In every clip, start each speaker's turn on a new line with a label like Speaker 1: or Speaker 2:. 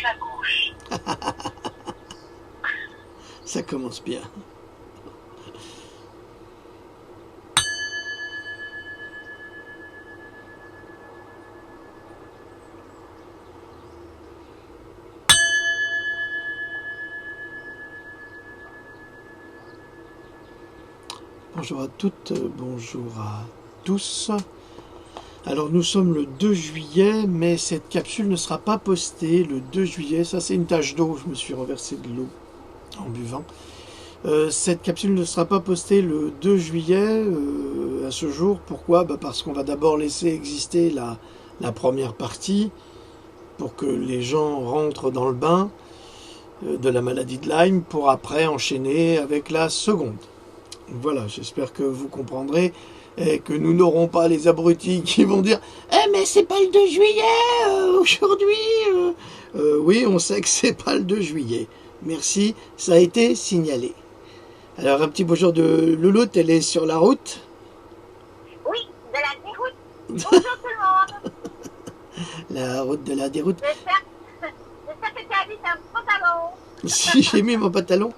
Speaker 1: à gauche.
Speaker 2: Ça commence bien. Bonjour à toutes, bonjour à tous. Alors nous sommes le 2 juillet, mais cette capsule ne sera pas postée le 2 juillet. Ça c'est une tache d'eau, je me suis renversé de l'eau en buvant. Cette capsule ne sera pas postée le 2 juillet à ce jour. Pourquoi? Parce qu'on va d'abord laisser exister la première partie pour que les gens rentrent dans le bain de la maladie de Lyme pour après enchaîner avec la seconde. Voilà, j'espère que vous comprendrez et que nous n'aurons pas les abrutis qui vont dire « Eh mais c'est pas le 2 juillet aujourd'hui !» Oui, on sait que c'est pas le 2 juillet. Merci, ça a été signalé. Alors un petit bonjour de Louloute, elle est sur la route.
Speaker 1: Oui, de la déroute. Bonjour tout le monde.
Speaker 2: La route de la déroute.
Speaker 1: J'espère que tu as mis un pantalon.
Speaker 2: Si j'ai mis mon pantalon,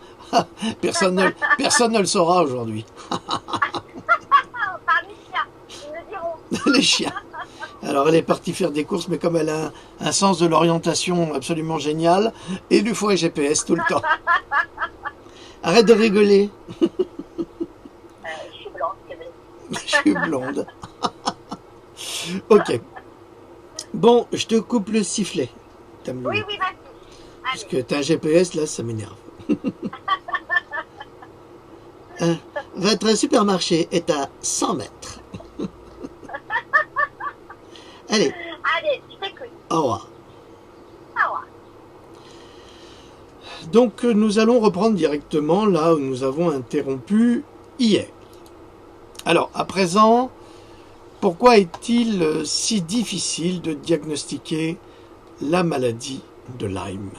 Speaker 2: personne ne le saura aujourd'hui.
Speaker 1: Parmi les chiens, ils me diront.
Speaker 2: Les chiens. Alors elle est partie faire des courses, mais comme elle a un sens de l'orientation absolument génial, et lui faut un GPS tout le temps. Arrête de rigoler.
Speaker 1: Je suis blanche, c'est vrai.
Speaker 2: Je suis blonde. Ok. Bon, je te coupe le sifflet.
Speaker 1: Oui, vas-y.
Speaker 2: Parce que t'as un GPS, là, ça m'énerve. Votre supermarché est à 100 mètres. Allez.
Speaker 1: Allez, je t'écoute.
Speaker 2: Au revoir.
Speaker 1: Au revoir.
Speaker 2: Donc nous allons reprendre directement là où nous avons interrompu hier. Alors à présent, pourquoi est-il si difficile de diagnostiquer la maladie de Lyme?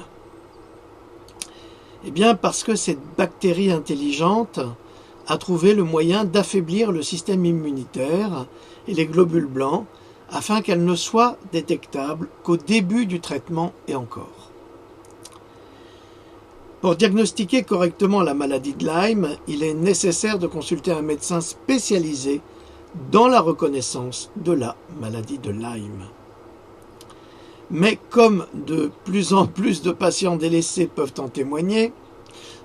Speaker 2: Eh bien parce que cette bactérie intelligente a trouvé le moyen d'affaiblir le système immunitaire et les globules blancs afin qu'elle ne soit détectable qu'au début du traitement et encore. Pour diagnostiquer correctement la maladie de Lyme, il est nécessaire de consulter un médecin spécialisé dans la reconnaissance de la maladie de Lyme. Mais comme de plus en plus de patients délaissés peuvent en témoigner,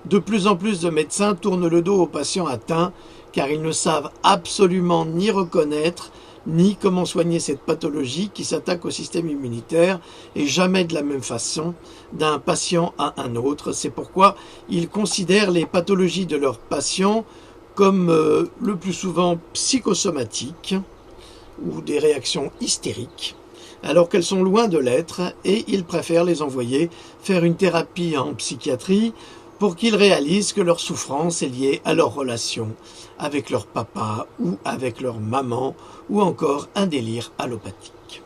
Speaker 2: de plus en plus de médecins tournent le dos aux patients atteints car ils ne savent absolument ni reconnaître ni comment soigner cette pathologie qui s'attaque au système immunitaire et jamais de la même façon d'un patient à un autre. C'est pourquoi ils considèrent les pathologies de leurs patients comme le plus souvent psychosomatiques ou des réactions hystériques, alors qu'elles sont loin de l'être, et ils préfèrent les envoyer faire une thérapie en psychiatrie pour qu'ils réalisent que leur souffrance est liée à leur relation avec leur papa ou avec leur maman, ou encore un délire allopathique.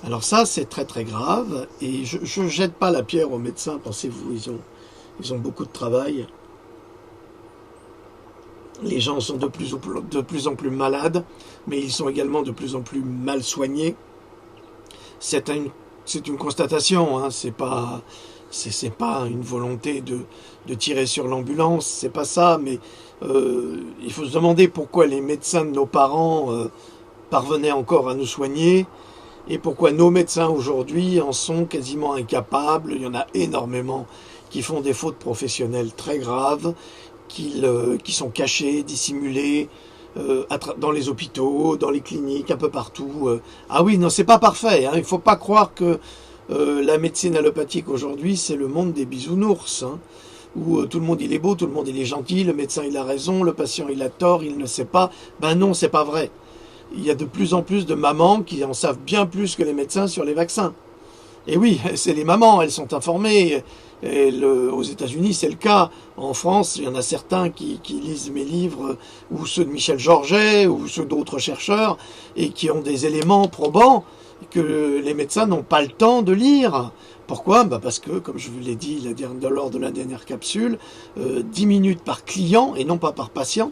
Speaker 2: Alors ça, c'est très très grave, et je ne jette pas la pierre aux médecins, pensez-vous, ils ont beaucoup de travail. Les gens sont de plus en plus malades, mais ils sont également de plus en plus mal soignés. C'est une constatation, hein, c'est pas une volonté de tirer sur l'ambulance, c'est pas ça, mais il faut se demander pourquoi les médecins de nos parents parvenaient encore à nous soigner et pourquoi nos médecins aujourd'hui en sont quasiment incapables. Il y en a énormément qui font des fautes professionnelles très graves, qui sont cachées, dissimulées dans les hôpitaux, dans les cliniques, un peu partout. Ah oui, non, c'est pas parfait, hein, il faut pas croire que la médecine allopathique aujourd'hui, c'est le monde des bisounours, hein, où tout le monde il est beau, tout le monde il est gentil, le médecin il a raison, le patient il a tort, il ne sait pas. Ben non, c'est pas vrai. Il y a de plus en plus de mamans qui en savent bien plus que les médecins sur les vaccins. Et oui, c'est les mamans, elles sont informées. Et aux États-Unis, c'est le cas. En France, il y en a certains qui lisent mes livres, ou ceux de Michel Georget, ou ceux d'autres chercheurs, et qui ont des éléments probants que les médecins n'ont pas le temps de lire. Pourquoi? Parce que, comme je vous l'ai dit lors de la dernière capsule, 10 minutes par client, et non pas par patient,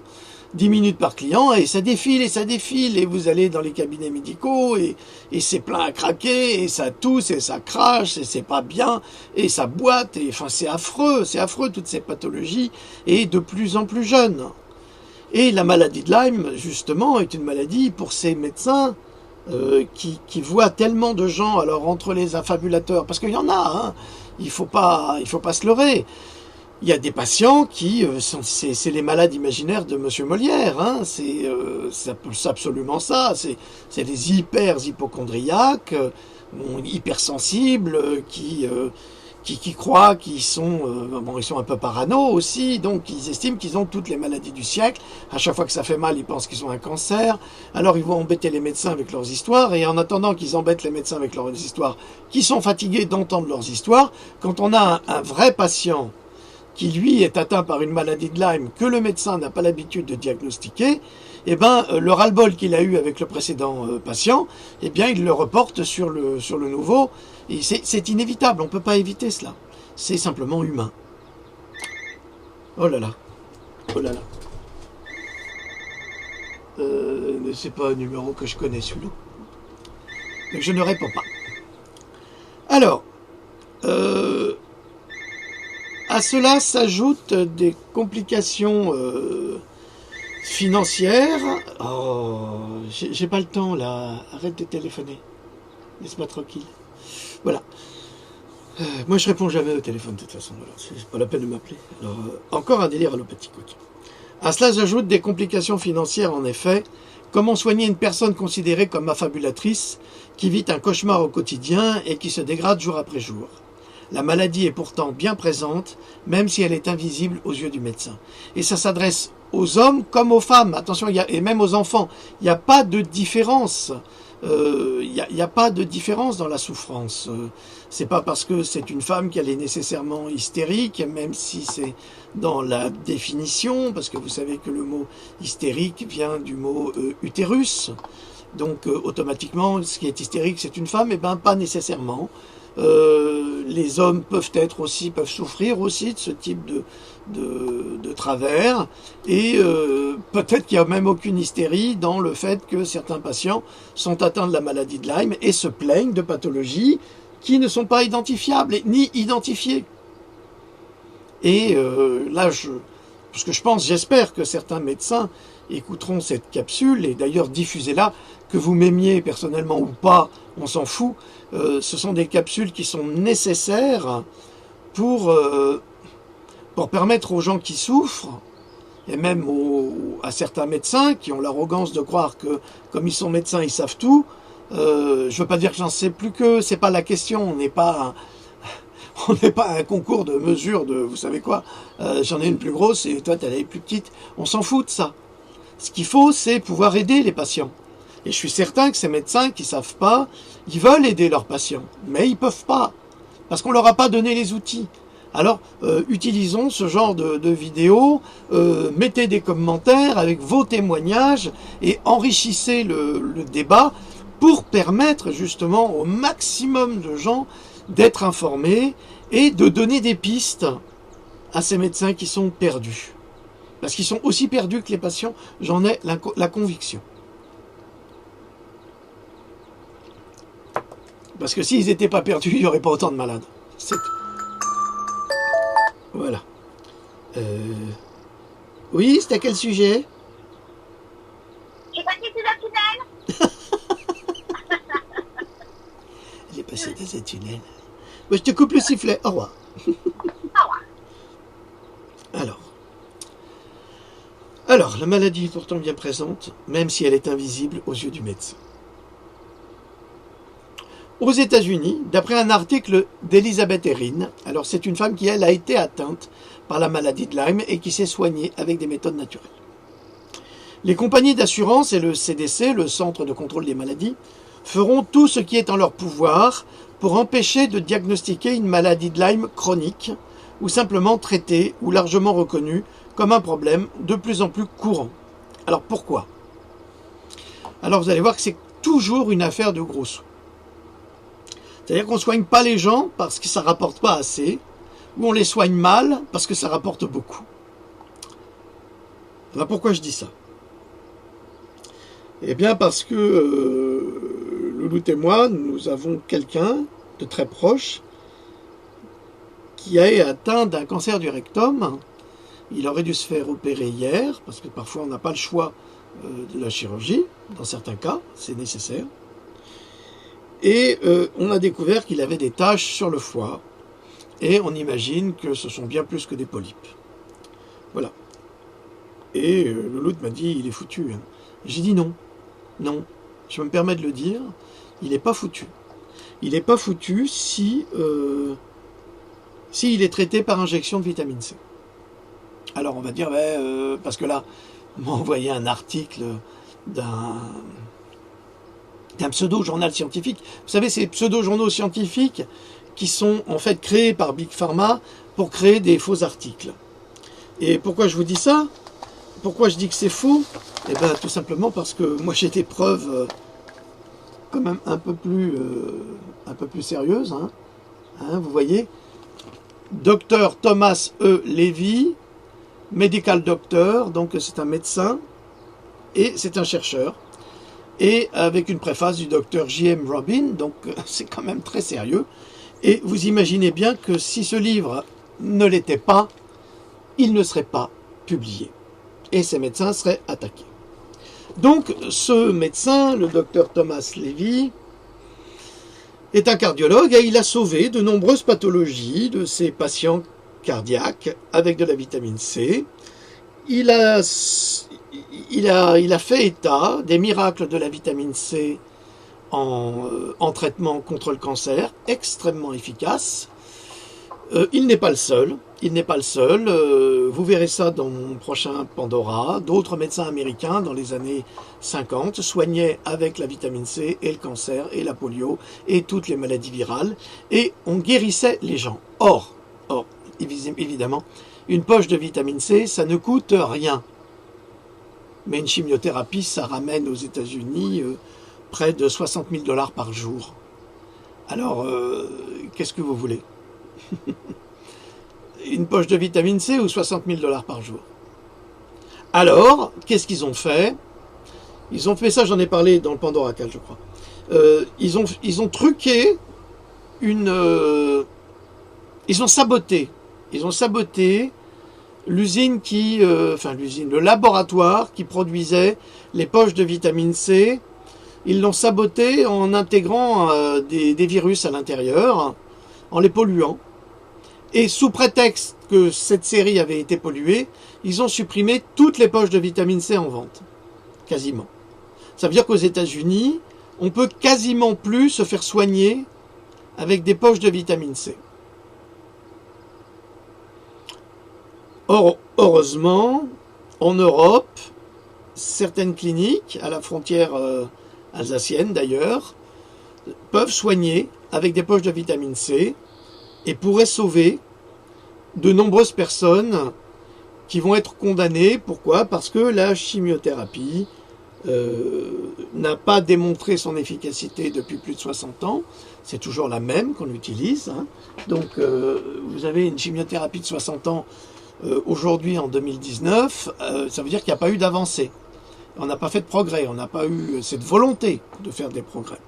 Speaker 2: 10 minutes par client, et ça défile, et vous allez dans les cabinets médicaux, et c'est plein à craquer, et ça tousse, et ça crache, et c'est pas bien, et ça boite, et enfin c'est affreux toutes ces pathologies, et de plus en plus jeunes. Et la maladie de Lyme, justement, est une maladie pour ces médecins qui voient tellement de gens, alors entre les affabulateurs, parce qu'il y en a, hein, il faut pas se leurrer. Il y a des patients qui c'est les malades imaginaires de Monsieur Molière, hein, c'est absolument ça. C'est des hypochondriaques, hypersensibles, qui croient qu'ils sont ils sont un peu parano aussi, donc ils estiment qu'ils ont toutes les maladies du siècle. À chaque fois que ça fait mal, ils pensent qu'ils ont un cancer. Alors ils vont embêter les médecins avec leurs histoires, et en attendant qu'ils embêtent les médecins avec leurs histoires, qui sont fatigués d'entendre leurs histoires, quand on a un vrai patient qui lui est atteint par une maladie de Lyme que le médecin n'a pas l'habitude de diagnostiquer, eh ben, le ras-le-bol qu'il a eu avec le précédent patient, eh bien, il le reporte sur le nouveau. Et c'est inévitable, on ne peut pas éviter cela. C'est simplement humain. Oh là là. Oh là là. C'est pas un numéro que je connais, celui-là. Donc je ne réponds pas. Alors, à cela s'ajoutent des complications financières. Oh, j'ai pas le temps là. Arrête de téléphoner. Laisse-moi tranquille. Voilà. Moi, je réponds jamais au téléphone de toute façon. Voilà. C'est pas la peine de m'appeler. Alors, encore un délire allopathique. À cela s'ajoutent des complications financières, en effet. Comment soigner une personne considérée comme affabulatrice, qui vit un cauchemar au quotidien et qui se dégrade jour après jour? La maladie est pourtant bien présente, même si elle est invisible aux yeux du médecin. Et ça s'adresse aux hommes comme aux femmes. Attention, et même aux enfants. Il n'y a pas de différence. Il n'y a pas de différence dans la souffrance. C'est pas parce que c'est une femme qu'elle est nécessairement hystérique, même si c'est dans la définition, parce que vous savez que le mot hystérique vient du mot utérus. Donc automatiquement, ce qui est hystérique, c'est une femme. Eh ben, pas nécessairement. Les hommes peuvent souffrir aussi de ce type de travers, et peut-être qu'il n'y a même aucune hystérie dans le fait que certains patients sont atteints de la maladie de Lyme et se plaignent de pathologies qui ne sont pas identifiables ni identifiées. Et là, parce que j'espère que certains médecins écouteront cette capsule, et d'ailleurs diffusez-la, que vous m'aimiez personnellement ou pas, on s'en fout. Ce sont des capsules qui sont nécessaires pour permettre aux gens qui souffrent, et même à certains médecins qui ont l'arrogance de croire que, comme ils sont médecins, ils savent tout. Je ne veux pas dire que j'en sais plus qu'eux, c'est pas la question, on n'est pas à un concours de mesure de, vous savez quoi, j'en ai une plus grosse et toi t'en as une plus petite, on s'en fout de ça. Ce qu'il faut, c'est pouvoir aider les patients. Et je suis certain que ces médecins qui ne savent pas, ils veulent aider leurs patients, mais ils ne peuvent pas, parce qu'on ne leur a pas donné les outils. Alors, utilisons ce genre de vidéos, mettez des commentaires avec vos témoignages et enrichissez le débat pour permettre justement au maximum de gens d'être informés et de donner des pistes à ces médecins qui sont perdus. Parce qu'ils sont aussi perdus que les patients, j'en ai la conviction. Parce que s'ils n'étaient pas perdus, il n'y aurait pas autant de malades. C'est tout. Voilà. Oui, c'était à quel sujet?
Speaker 1: J'ai passé sous un tunnel.
Speaker 2: J'ai passé dans un tunnel. Moi, je te coupe le sifflet. Au revoir.
Speaker 1: Au revoir.
Speaker 2: Alors, la maladie est pourtant bien présente, même si elle est invisible aux yeux du médecin. Aux États-Unis, d'après un article d'Elizabeth Erin, alors c'est une femme qui, elle, a été atteinte par la maladie de Lyme et qui s'est soignée avec des méthodes naturelles. Les compagnies d'assurance et le CDC, le Centre de contrôle des maladies, feront tout ce qui est en leur pouvoir pour empêcher de diagnostiquer une maladie de Lyme chronique ou simplement traitée ou largement reconnue comme un problème de plus en plus courant. Alors pourquoi? Alors vous allez voir que c'est toujours une affaire de gros sous. C'est-à-dire qu'on ne soigne pas les gens parce que ça ne rapporte pas assez, ou on les soigne mal parce que ça rapporte beaucoup. Alors pourquoi je dis ça? Eh bien parce que Louloute et moi, nous avons quelqu'un de très proche qui a été atteint d'un cancer du rectum. Il aurait dû se faire opérer hier, parce que parfois on n'a pas le choix de la chirurgie, dans certains cas, c'est nécessaire. Et on a découvert qu'il avait des taches sur le foie, et on imagine que ce sont bien plus que des polypes. Voilà. Et Louloute m'a dit, il est foutu. Hein. J'ai dit non, non, je me permets de le dire, il n'est pas foutu. Il n'est pas foutu si il est traité par injection de vitamine C. Alors on va dire, parce que là, on m'a envoyé un article d'un pseudo-journal scientifique. Vous savez, ces pseudo-journaux scientifiques qui sont en fait créés par Big Pharma pour créer des faux articles. Et pourquoi je vous dis ça? Pourquoi je dis que c'est faux? Eh bien, tout simplement parce que moi j'ai des preuves quand même un peu plus sérieuses. Vous voyez, Dr Thomas E. Levy, medical doctor, donc c'est un médecin et c'est un chercheur, et avec une préface du docteur J.M. Robin, donc c'est quand même très sérieux. Et vous imaginez bien que si ce livre ne l'était pas, il ne serait pas publié. Et ces médecins seraient attaqués. Donc ce médecin, le docteur Thomas Levy, est un cardiologue et il a sauvé de nombreuses pathologies de ses patients cardiaques avec de la vitamine C. Il a fait état des miracles de la vitamine C en traitement contre le cancer, extrêmement efficace. Il n'est pas le seul. Vous verrez ça dans mon prochain Pandora. D'autres médecins américains, dans les années 50, soignaient avec la vitamine C et le cancer et la polio et toutes les maladies virales. Et on guérissait les gens. Or, évidemment, une poche de vitamine C, ça ne coûte rien. Mais une chimiothérapie, ça ramène aux États-Unis près de 60 000 $ par jour. Alors, qu'est-ce que vous voulez? Une poche de vitamine C ou 60 000 $ par jour? Alors, qu'est-ce qu'ils ont fait? Ils ont fait ça, j'en ai parlé dans le Pandora Cal, je crois. Ils ont truqué ils ont saboté l'usine le laboratoire qui produisait les poches de vitamine C. Ils l'ont saboté en intégrant des virus à l'intérieur, en les polluant. Et sous prétexte que cette série avait été polluée, ils ont supprimé toutes les poches de vitamine C en vente. Quasiment. Ça veut dire qu'aux États-Unis, on peut quasiment plus se faire soigner avec des poches de vitamine C. Or, heureusement, en Europe, certaines cliniques, à la frontière alsacienne d'ailleurs, peuvent soigner avec des poches de vitamine C et pourraient sauver de nombreuses personnes qui vont être condamnées. Pourquoi? Parce que la chimiothérapie n'a pas démontré son efficacité depuis plus de 60 ans. C'est toujours la même qu'on utilise. Donc, vous avez une chimiothérapie de 60 ans aujourd'hui en 2019, ça veut dire qu'il n'y a pas eu d'avancée. On n'a pas fait de progrès, on n'a pas eu cette volonté de faire des progrès.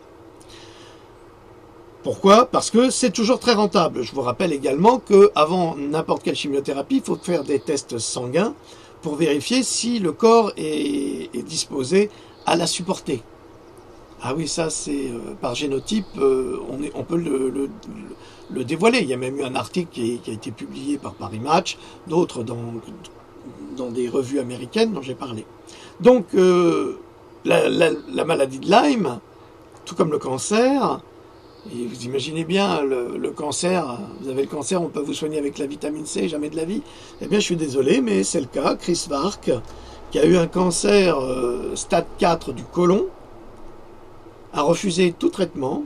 Speaker 2: Pourquoi? Parce que c'est toujours très rentable. Je vous rappelle également qu'avant n'importe quelle chimiothérapie, il faut faire des tests sanguins pour vérifier si le corps est disposé à la supporter. Ah oui, ça c'est par génotype, on peut le dévoiler. Il y a même eu un article qui a été publié par Paris Match, d'autres dans des revues américaines dont j'ai parlé. Donc la maladie de Lyme, tout comme le cancer, et vous imaginez bien le cancer, vous avez le cancer, on peut vous soigner avec la vitamine C, jamais de la vie. Eh bien je suis désolé, mais c'est le cas. Chris Wark, qui a eu un cancer stade 4 du côlon, a refusé tout traitement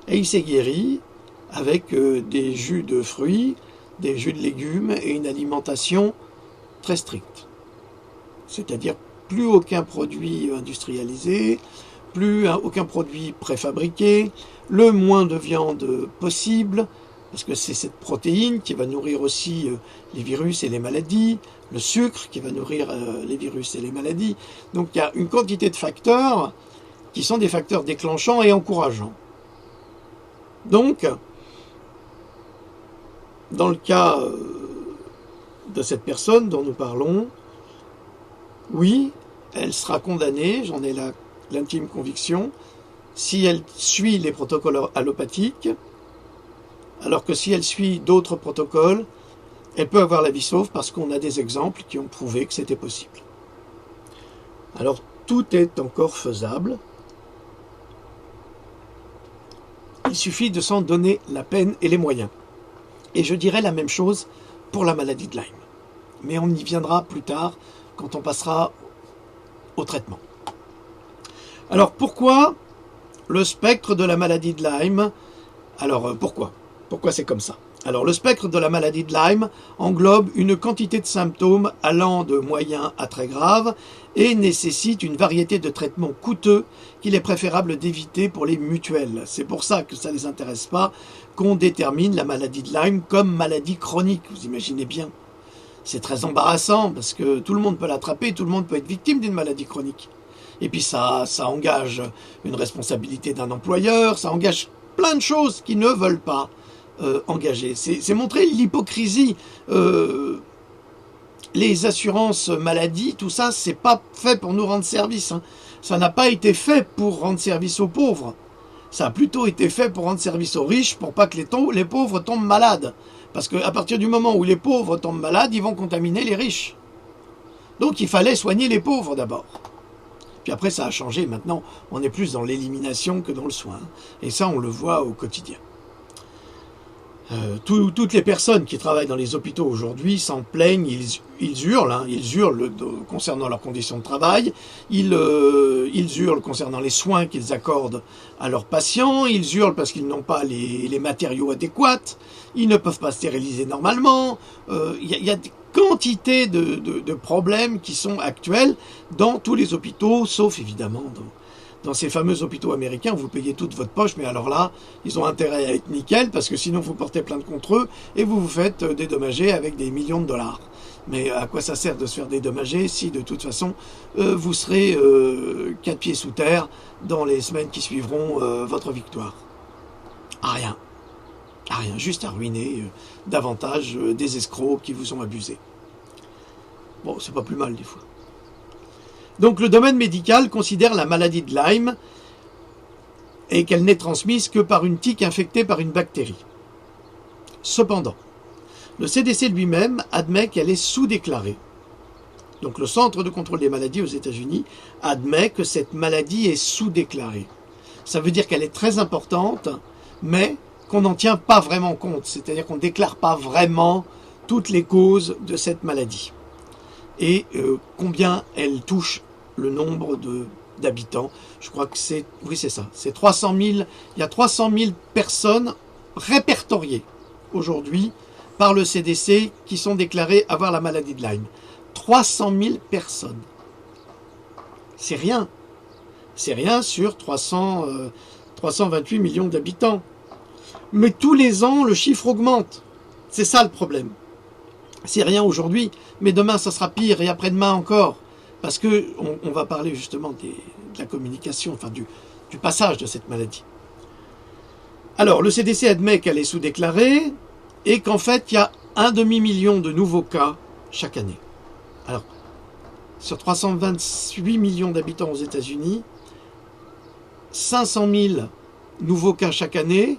Speaker 2: et il s'est guéri avec des jus de fruits, des jus de légumes et une alimentation très stricte. C'est-à-dire plus aucun produit industrialisé, plus aucun produit préfabriqué, le moins de viande possible, parce que c'est cette protéine qui va nourrir aussi les virus et les maladies, le sucre qui va nourrir les virus et les maladies. Donc il y a une quantité de facteurs qui sont des facteurs déclenchants et encourageants. Donc, dans le cas de cette personne dont nous parlons, oui, elle sera condamnée, j'en ai l'intime conviction, si elle suit les protocoles allopathiques, alors que si elle suit d'autres protocoles, elle peut avoir la vie sauve parce qu'on a des exemples qui ont prouvé que c'était possible. Alors, tout est encore faisable. Il suffit de s'en donner la peine et les moyens. Et je dirais la même chose pour la maladie de Lyme. Mais on y viendra plus tard quand on passera au traitement. Alors pourquoi le spectre de la maladie de Lyme? Alors pourquoi c'est comme ça? Alors le spectre de la maladie de Lyme englobe une quantité de symptômes allant de moyens à très graves et nécessite une variété de traitements coûteux qu'il est préférable d'éviter pour les mutuelles. C'est pour ça que ça ne les intéresse pas qu'on détermine la maladie de Lyme comme maladie chronique, vous imaginez bien. C'est très embarrassant parce que tout le monde peut l'attraper, tout le monde peut être victime d'une maladie chronique. Et puis ça engage une responsabilité d'un employeur, ça engage plein de choses qui ne veulent pas engager. C'est montrer l'hypocrisie. Les assurances maladie, tout ça, c'est pas fait pour nous rendre service. Hein. Ça n'a pas été fait pour rendre service aux pauvres. Ça a plutôt été fait pour rendre service aux riches, pour pas que les pauvres tombent malades. Parce qu'à partir du moment où les pauvres tombent malades, ils vont contaminer les riches. Donc il fallait soigner les pauvres d'abord. Puis après, ça a changé. Maintenant, on est plus dans l'élimination que dans le soin. Et ça, on le voit au quotidien. Toutes les personnes qui travaillent dans les hôpitaux aujourd'hui s'en plaignent, ils hurlent concernant leurs conditions de travail, ils hurlent concernant les soins qu'ils accordent à leurs patients, ils hurlent parce qu'ils n'ont pas les matériaux adéquats, ils ne peuvent pas stériliser normalement, y a des quantités de problèmes qui sont actuels dans tous les hôpitaux, sauf évidemment dans ces fameux hôpitaux américains où vous payez toute votre poche, mais alors là, ils ont intérêt à être nickel, parce que sinon vous portez plainte contre eux, et vous vous faites dédommager avec des millions de dollars. Mais à quoi ça sert de se faire dédommager si de toute façon, vous serez 4 pieds sous terre dans les semaines qui suivront votre victoire? À rien. À rien, juste à ruiner davantage des escrocs qui vous ont abusé. Bon, c'est pas plus mal des fois. Donc le domaine médical considère la maladie de Lyme et qu'elle n'est transmise que par une tique infectée par une bactérie. Cependant, le CDC lui-même admet qu'elle est sous-déclarée. Donc le Centre de contrôle des maladies aux États-Unis admet que cette maladie est sous-déclarée. Ça veut dire qu'elle est très importante, mais qu'on n'en tient pas vraiment compte. C'est-à-dire qu'on ne déclare pas vraiment toutes les causes de cette maladie. Et combien elle touche le nombre d'habitants. Je crois que c'est ça. C'est 300 000. Il y a 300 000 personnes répertoriées aujourd'hui par le CDC qui sont déclarées avoir la maladie de Lyme. 300 000 personnes. C'est rien. C'est rien sur 328 millions d'habitants. Mais tous les ans, le chiffre augmente. C'est ça le problème. C'est rien aujourd'hui, mais demain ça sera pire et après-demain encore. Parce qu'on va parler justement de la communication, enfin du passage de cette maladie. Alors, le CDC admet qu'elle est sous-déclarée et qu'en fait, il y a 1 demi-million de nouveaux cas chaque année. Alors, sur 328 millions d'habitants aux États-Unis, 500 000 nouveaux cas chaque année,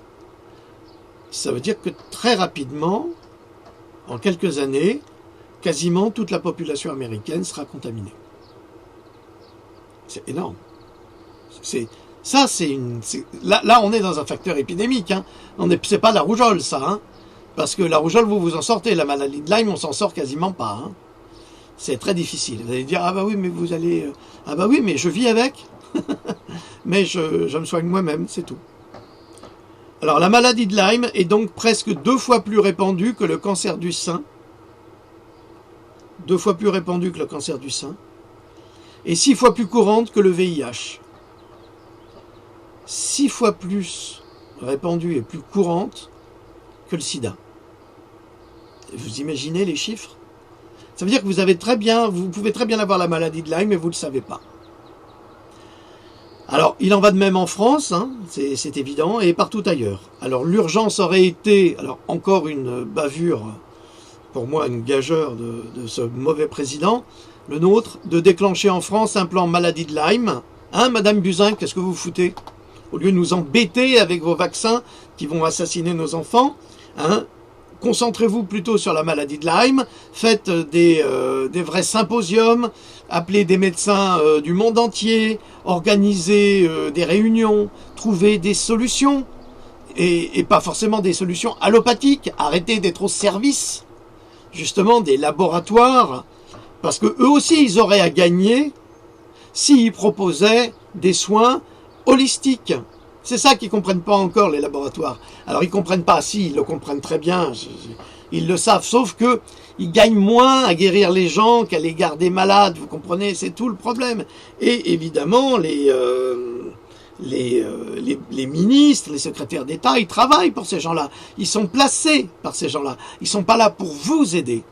Speaker 2: ça veut dire que très rapidement, en quelques années, quasiment toute la population américaine sera contaminée. C'est énorme. Là, on est dans un facteur épidémique. Hein. C'est pas la rougeole, ça. Hein. Parce que la rougeole, vous en sortez. La maladie de Lyme, on s'en sort quasiment pas. Hein. C'est très difficile. Vous allez dire, ah bah oui, mais vous allez... Ah bah oui, mais je vis avec. Mais je me soigne moi-même, c'est tout. Alors, la maladie de Lyme est donc presque 2 fois plus répandue que le cancer du sein. 2 fois plus répandue que le cancer du sein. Et 6 fois plus courante que le VIH. 6 fois plus répandue et plus courante que le sida. Vous imaginez les chiffres? Ça veut dire que vous pouvez très bien avoir la maladie de Lyme, mais vous ne le savez pas. Alors, il en va de même en France, hein, c'est évident, et partout ailleurs. Alors, l'urgence aurait été, alors encore une bavure, pour moi, une gageure de ce mauvais président, le nôtre, de déclencher en France un plan maladie de Lyme. Hein, Madame Buzyn, qu'est-ce que vous foutez? Au lieu de nous embêter avec vos vaccins qui vont assassiner nos enfants, hein, concentrez-vous plutôt sur la maladie de Lyme, faites des vrais symposiums, appelez des médecins du monde entier, organisez des réunions, trouvez des solutions, et pas forcément des solutions allopathiques, arrêtez d'être au service, justement, des laboratoires, parce que eux aussi, ils auraient à gagner s'ils proposaient des soins holistiques. C'est ça qu'ils ne comprennent pas encore, les laboratoires. Alors, ils ne comprennent pas, si, ils le comprennent très bien, ils le savent, sauf que ils gagnent moins à guérir les gens qu'à les garder malades, vous comprenez, c'est tout le problème. Et évidemment, les ministres, les secrétaires d'État, ils travaillent pour ces gens-là. Ils sont placés par ces gens-là. Ils ne sont pas là pour vous aider.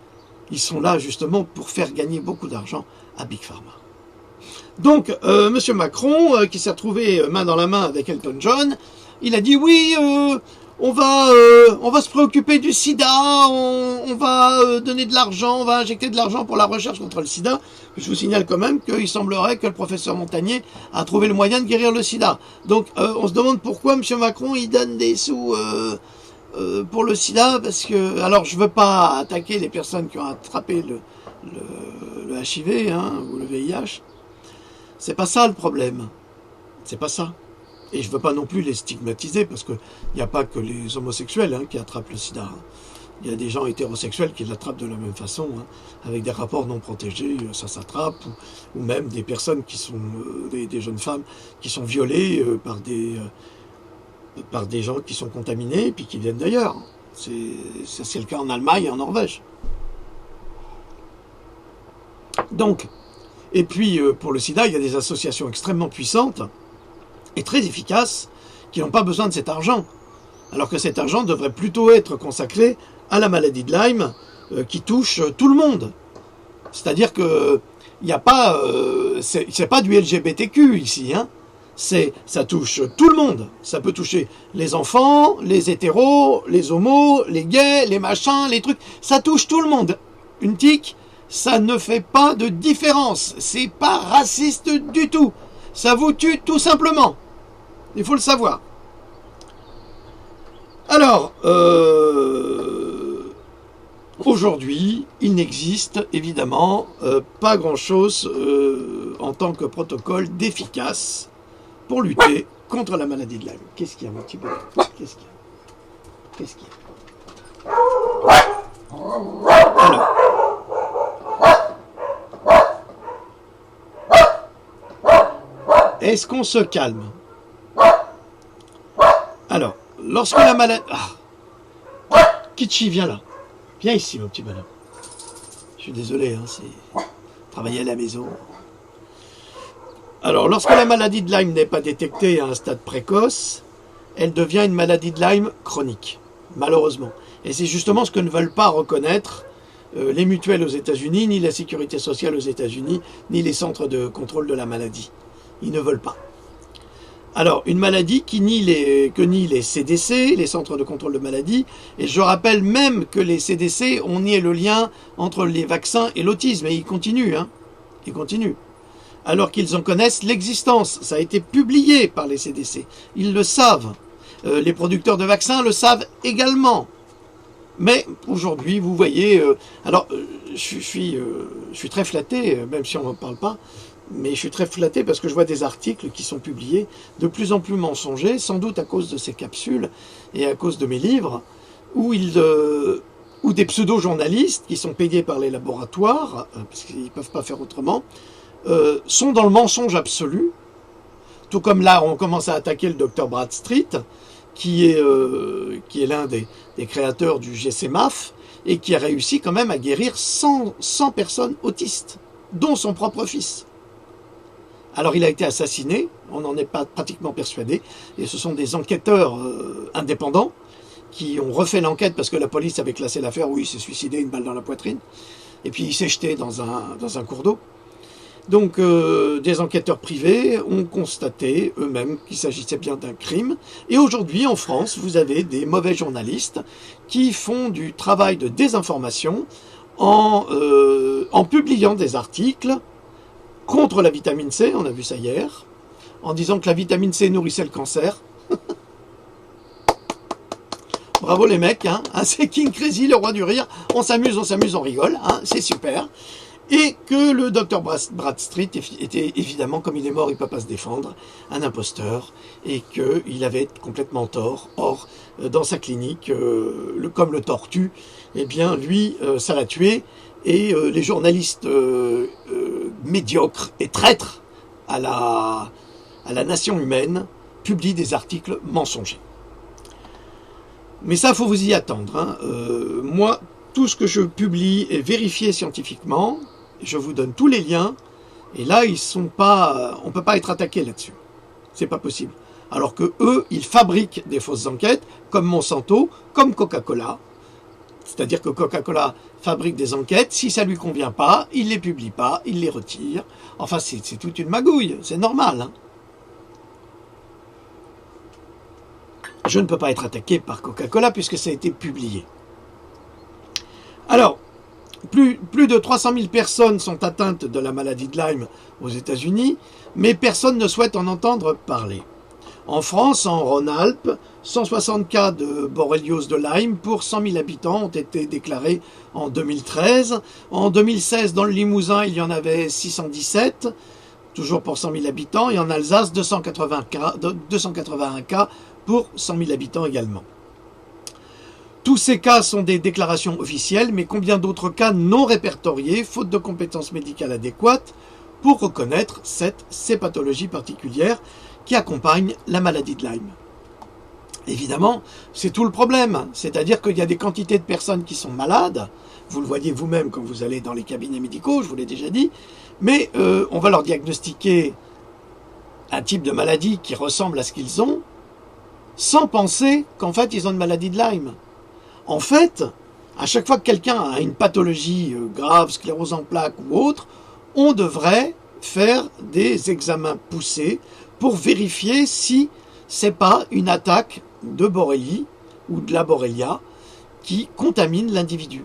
Speaker 2: Ils sont là, justement, pour faire gagner beaucoup d'argent à Big Pharma. Donc, M. Macron, qui s'est retrouvé main dans la main avec Elton John, il a dit oui, on va se préoccuper du sida, on va donner de l'argent, on va injecter de l'argent pour la recherche contre le sida. Je vous signale quand même qu'il semblerait que le professeur Montagnier a trouvé le moyen de guérir le sida. Donc, on se demande pourquoi M. Macron, il donne des sous pour le sida, parce que, alors je veux pas attaquer les personnes qui ont attrapé le HIV, hein, ou le VIH. C'est pas ça le problème. C'est pas ça. Et je veux pas non plus les stigmatiser, parce qu'il n'y a pas que les homosexuels hein, qui attrapent le sida. Il y a des gens hétérosexuels qui l'attrapent de la même façon, hein, avec des rapports non protégés, ça s'attrape, ou même des personnes qui sont, des jeunes femmes qui sont violées par des gens qui sont contaminés et puis qui viennent d'ailleurs. C'est le cas en Allemagne et en Norvège. Donc, et puis pour le sida, il y a des associations extrêmement puissantes et très efficaces qui n'ont pas besoin de cet argent. Alors que cet argent devrait plutôt être consacré à la maladie de Lyme qui touche tout le monde. C'est-à-dire que il n'y a pas, c'est pas du LGBTQ ici, hein. Ça touche tout le monde. Ça peut toucher les enfants, les hétéros, les homos, les gays, les machins, les trucs. Ça touche tout le monde. Une tique, ça ne fait pas de différence. C'est pas raciste du tout. Ça vous tue tout simplement. Il faut le savoir. Alors, aujourd'hui, il n'existe évidemment pas grand-chose en tant que protocole d'efficace pour lutter contre la maladie de Lyme. Qu'est-ce qu'il y a, mon petit bonhomme? Qu'est-ce qu'il y a? Alors. Est-ce qu'on se calme? Alors, lorsque la maladie... Ah. Kitchi, viens là. Viens ici, mon petit bonhomme. Je suis désolé, hein, c'est... Travailler à la maison... Alors, lorsque la maladie de Lyme n'est pas détectée à un stade précoce, elle devient une maladie de Lyme chronique, malheureusement. Et c'est justement ce que ne veulent pas reconnaître les mutuelles aux États-Unis, ni la sécurité sociale aux États-Unis, ni les centres de contrôle de la maladie. Ils ne veulent pas. Alors, une maladie que nient les CDC, les centres de contrôle de maladie, et je rappelle même que les CDC ont nié le lien entre les vaccins et l'autisme, et ils continuent, hein. Ils continuent. Alors qu'ils en connaissent l'existence. Ça a été publié par les CDC. Ils le savent. Les producteurs de vaccins le savent également. Mais aujourd'hui, vous voyez... je suis très flatté, même si on n'en parle pas, mais je suis très flatté parce que je vois des articles qui sont publiés de plus en plus mensongers, sans doute à cause de ces capsules et à cause de mes livres, où des pseudo-journalistes qui sont payés par les laboratoires, parce qu'ils ne peuvent pas faire autrement, sont dans le mensonge absolu, tout comme là on commence à attaquer le docteur Bradstreet, qui est l'un des créateurs du GCMAF, et qui a réussi quand même à guérir 100 personnes autistes, dont son propre fils. Alors il a été assassiné, on n'en est pas pratiquement persuadé, et ce sont des enquêteurs indépendants qui ont refait l'enquête parce que la police avait classé l'affaire où il s'est suicidé, une balle dans la poitrine, et puis il s'est jeté dans un cours d'eau. Donc des enquêteurs privés ont constaté eux-mêmes qu'il s'agissait bien d'un crime. Et aujourd'hui en France, vous avez des mauvais journalistes qui font du travail de désinformation en publiant des articles contre la vitamine C, on a vu ça hier, en disant que la vitamine C nourrissait le cancer. Bravo les mecs, hein, c'est King Crazy, le roi du rire. On s'amuse, on rigole, hein, c'est super. Et que le docteur Bradstreet était évidemment, comme il est mort, il ne peut pas se défendre, un imposteur, et qu'il avait complètement tort. Or, dans sa clinique, comme le tortue, eh bien, lui, ça l'a tué, et les journalistes médiocres et traîtres à la nation humaine publient des articles mensongers. Mais ça, il faut vous y attendre. Hein. Moi, tout ce que je publie est vérifié scientifiquement. Je vous donne tous les liens. Et là, on ne peut pas être attaqué là-dessus. C'est pas possible. Alors que eux, ils fabriquent des fausses enquêtes, comme Monsanto, comme Coca-Cola. C'est-à-dire que Coca-Cola fabrique des enquêtes. Si ça lui convient pas, il les publie pas, il les retire. Enfin, c'est toute une magouille. C'est normal. Hein. Je ne peux pas être attaqué par Coca-Cola puisque ça a été publié. Alors, plus de 300 000 personnes sont atteintes de la maladie de Lyme aux États-Unis, mais personne ne souhaite en entendre parler. En France, en Rhône-Alpes, 160 cas de borréliose de Lyme pour 100 000 habitants ont été déclarés en 2013. En 2016, dans le Limousin, il y en avait 617, toujours pour 100 000 habitants, et en Alsace, 281 cas pour 100 000 habitants également. Tous ces cas sont des déclarations officielles, mais combien d'autres cas non répertoriés, faute de compétences médicales adéquates, pour reconnaître ces pathologies particulières qui accompagnent la maladie de Lyme. Évidemment, c'est tout le problème, c'est-à-dire qu'il y a des quantités de personnes qui sont malades, vous le voyez vous-même quand vous allez dans les cabinets médicaux, je vous l'ai déjà dit, mais on va leur diagnostiquer un type de maladie qui ressemble à ce qu'ils ont, sans penser qu'en fait ils ont une maladie de Lyme. En fait, à chaque fois que quelqu'un a une pathologie grave, sclérose en plaques ou autre, on devrait faire des examens poussés pour vérifier si c'est pas une attaque de borrélie ou de la borrelia qui contamine l'individu.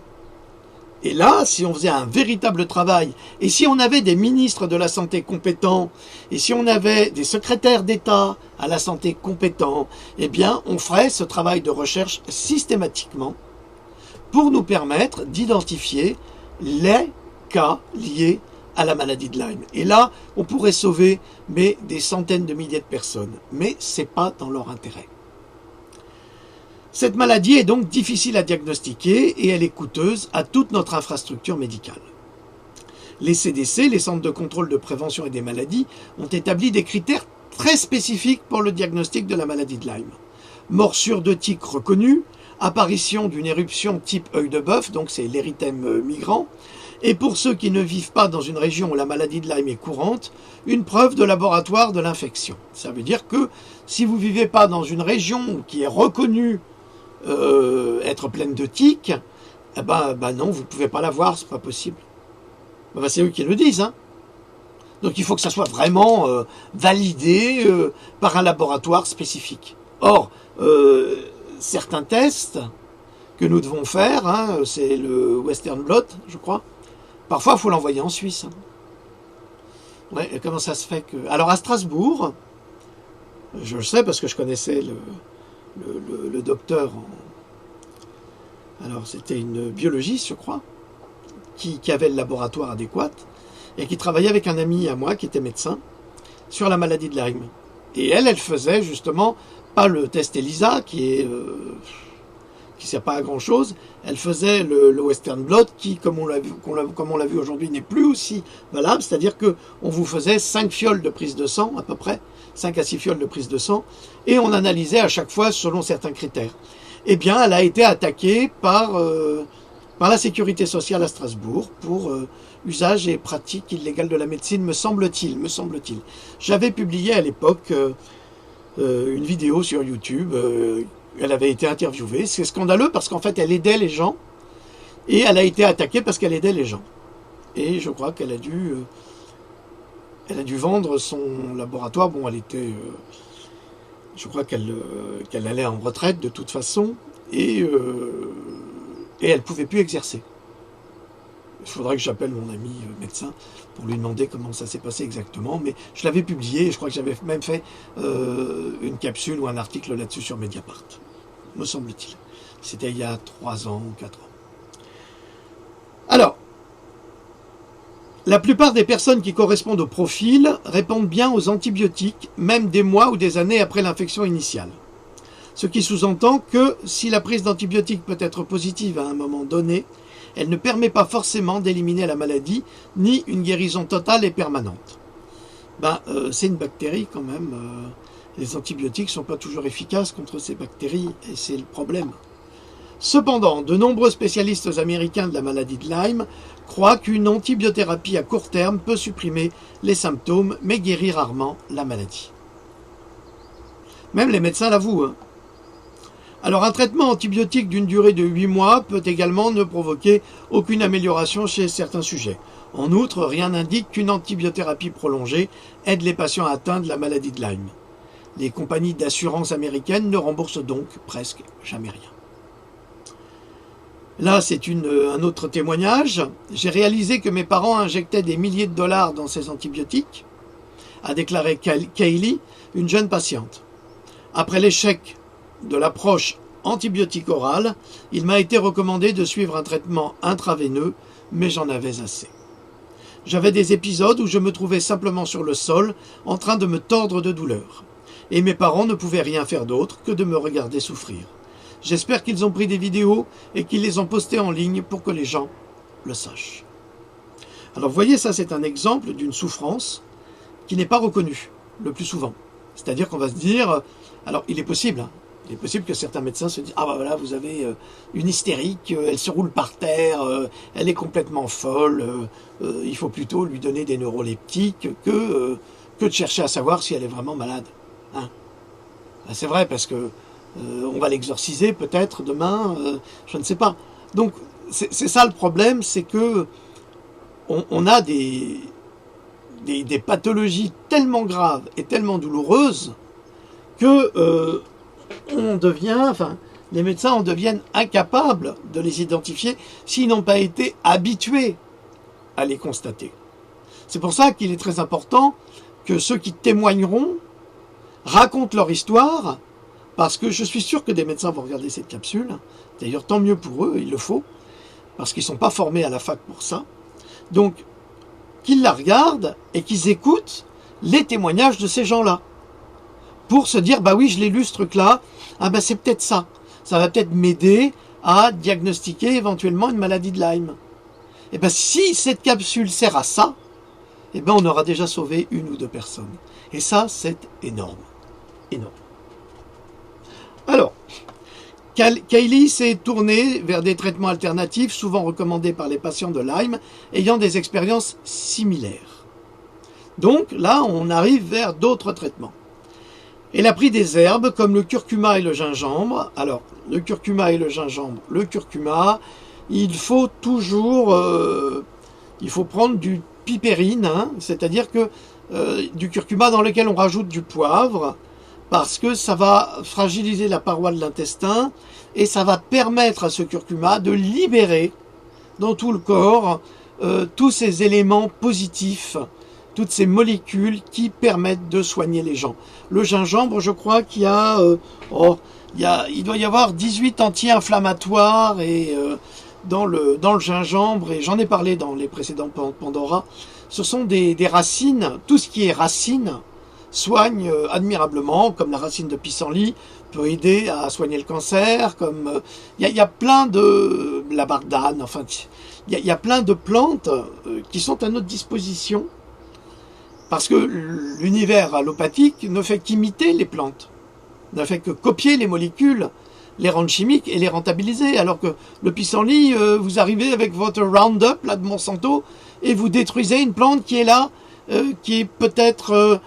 Speaker 2: Et là, si on faisait un véritable travail, et si on avait des ministres de la santé compétents, et si on avait des secrétaires d'État à la santé compétents, eh bien, on ferait ce travail de recherche systématiquement pour nous permettre d'identifier les cas liés à la maladie de Lyme. Et là, on pourrait sauver des centaines de milliers de personnes. Mais ce n'est pas dans leur intérêt. Cette maladie est donc difficile à diagnostiquer et elle est coûteuse à toute notre infrastructure médicale. Les CDC, les centres de contrôle de prévention et des maladies, ont établi des critères très spécifiques pour le diagnostic de la maladie de Lyme. Morsure de tique reconnue, apparition d'une éruption type œil de bœuf, donc c'est l'érythème migrant, et pour ceux qui ne vivent pas dans une région où la maladie de Lyme est courante, une preuve de laboratoire de l'infection. Ça veut dire que si vous ne vivez pas dans une région qui est reconnue être pleine de tiques, eh ben non, vous ne pouvez pas l'avoir, c'est pas possible. C'est eux qui le disent. Hein. Donc il faut que ça soit vraiment validé par un laboratoire spécifique. Or, certains tests que nous devons faire, hein, c'est le Western Blot, je crois, parfois il faut l'envoyer en Suisse. Hein. Ouais, comment ça se fait que... Alors à Strasbourg, je le sais parce que je connaissais le docteur, alors c'était une biologiste je crois, qui avait le laboratoire adéquat et qui travaillait avec un ami à moi qui était médecin sur la maladie de Lyme. Et elle faisait justement pas le test ELISA qui sert pas à grand chose, elle faisait le Western Blot qui, comme on l'a vu aujourd'hui, n'est plus aussi valable, c'est-à-dire que on vous faisait 5 fioles de prise de sang à peu près, 5 à 6 fioles de prise de sang, et on analysait à chaque fois selon certains critères. Eh bien, elle a été attaquée par la sécurité sociale à Strasbourg pour usage et pratique illégale de la médecine, me semble-t-il. J'avais publié à l'époque une vidéo sur YouTube Elle avait été interviewée. C'est scandaleux parce qu'en fait, elle aidait les gens. Et elle a été attaquée parce qu'elle aidait les gens. Et je crois qu'elle a dû vendre son laboratoire. Bon, elle était... je crois qu'elle allait en retraite de toute façon. Et elle ne pouvait plus exercer. Il faudrait que j'appelle mon ami médecin pour lui demander comment ça s'est passé exactement. Mais je l'avais publié et je crois que j'avais même fait une capsule ou un article là-dessus sur Mediapart. Me semble-t-il. C'était il y a 3 ans ou 4 ans. Alors, la plupart des personnes qui correspondent au profil répondent bien aux antibiotiques, même des mois ou des années après l'infection initiale. Ce qui sous-entend que si la prise d'antibiotiques peut être positive à un moment donné, elle ne permet pas forcément d'éliminer la maladie, ni une guérison totale et permanente. C'est une bactérie quand même. Les antibiotiques ne sont pas toujours efficaces contre ces bactéries, et c'est le problème. Cependant, de nombreux spécialistes américains de la maladie de Lyme croient qu'une antibiothérapie à court terme peut supprimer les symptômes, mais guérir rarement la maladie. Même les médecins l'avouent. Alors un traitement antibiotique d'une durée de 8 mois peut également ne provoquer aucune amélioration chez certains sujets. En outre, rien n'indique qu'une antibiothérapie prolongée aide les patients atteints de la maladie de Lyme. Les compagnies d'assurance américaines ne remboursent donc presque jamais rien. Là, c'est un autre témoignage. J'ai réalisé que mes parents injectaient des milliers de dollars dans ces antibiotiques, a déclaré Kaylee, une jeune patiente. Après l'échec de l'approche antibiotique orale, il m'a été recommandé de suivre un traitement intraveineux, mais j'en avais assez. J'avais des épisodes où je me trouvais simplement sur le sol, en train de me tordre de douleur. Et mes parents ne pouvaient rien faire d'autre que de me regarder souffrir. J'espère qu'ils ont pris des vidéos et qu'ils les ont postées en ligne pour que les gens le sachent. Alors vous voyez, ça c'est un exemple d'une souffrance qui n'est pas reconnue, le plus souvent. C'est-à-dire qu'on va se dire, alors il est possible que certains médecins se disent « Ah ben voilà, vous avez une hystérique, elle se roule par terre, elle est complètement folle, il faut plutôt lui donner des neuroleptiques que de chercher à savoir si elle est vraiment malade. » C'est vrai, parce que on va l'exorciser peut-être demain, je ne sais pas. Donc c'est ça le problème, c'est que on a des pathologies tellement graves et tellement douloureuses que les médecins en deviennent incapables de les identifier s'ils n'ont pas été habitués à les constater. C'est pour ça qu'il est très important que ceux qui témoigneront racontent leur histoire, parce que je suis sûr que des médecins vont regarder cette capsule. D'ailleurs, tant mieux pour eux, il le faut, parce qu'ils ne sont pas formés à la fac pour ça. Donc, qu'ils la regardent et qu'ils écoutent les témoignages de ces gens-là, pour se dire, bah oui, je l'ai lu ce truc-là, c'est peut-être ça. Ça va peut-être m'aider à diagnostiquer éventuellement une maladie de Lyme. Et si cette capsule sert à ça, on aura déjà sauvé 1 ou 2 personnes. Et ça, c'est énorme. Énorme. Alors, Kaylee s'est tournée vers des traitements alternatifs, souvent recommandés par les patients de Lyme, ayant des expériences similaires. Donc là, on arrive vers d'autres traitements. Elle a pris des herbes comme le curcuma et le gingembre. Alors, le curcuma et le gingembre. Le curcuma, il faut toujours... il faut prendre du pipérine, c'est-à-dire que du curcuma dans lequel on rajoute du poivre, parce que ça va fragiliser la paroi de l'intestin et ça va permettre à ce curcuma de libérer dans tout le corps tous ces éléments positifs, toutes ces molécules qui permettent de soigner les gens. Le gingembre, je crois qu'il y a, il doit y avoir 18 anti-inflammatoires et dans le gingembre, et j'en ai parlé dans les précédents Pandora. Ce sont des racines, tout ce qui est racine soigne admirablement, comme la racine de pissenlit peut aider à soigner le cancer, comme il y a plein de la bardane, enfin il y a plein de plantes qui sont à notre disposition, parce que l'univers allopathique ne fait qu'imiter les plantes, ne fait que copier les molécules, les rendre chimiques et les rentabiliser, alors que le pissenlit, vous arrivez avec votre Roundup là de Monsanto et vous détruisez une plante qui est là, qui est peut-être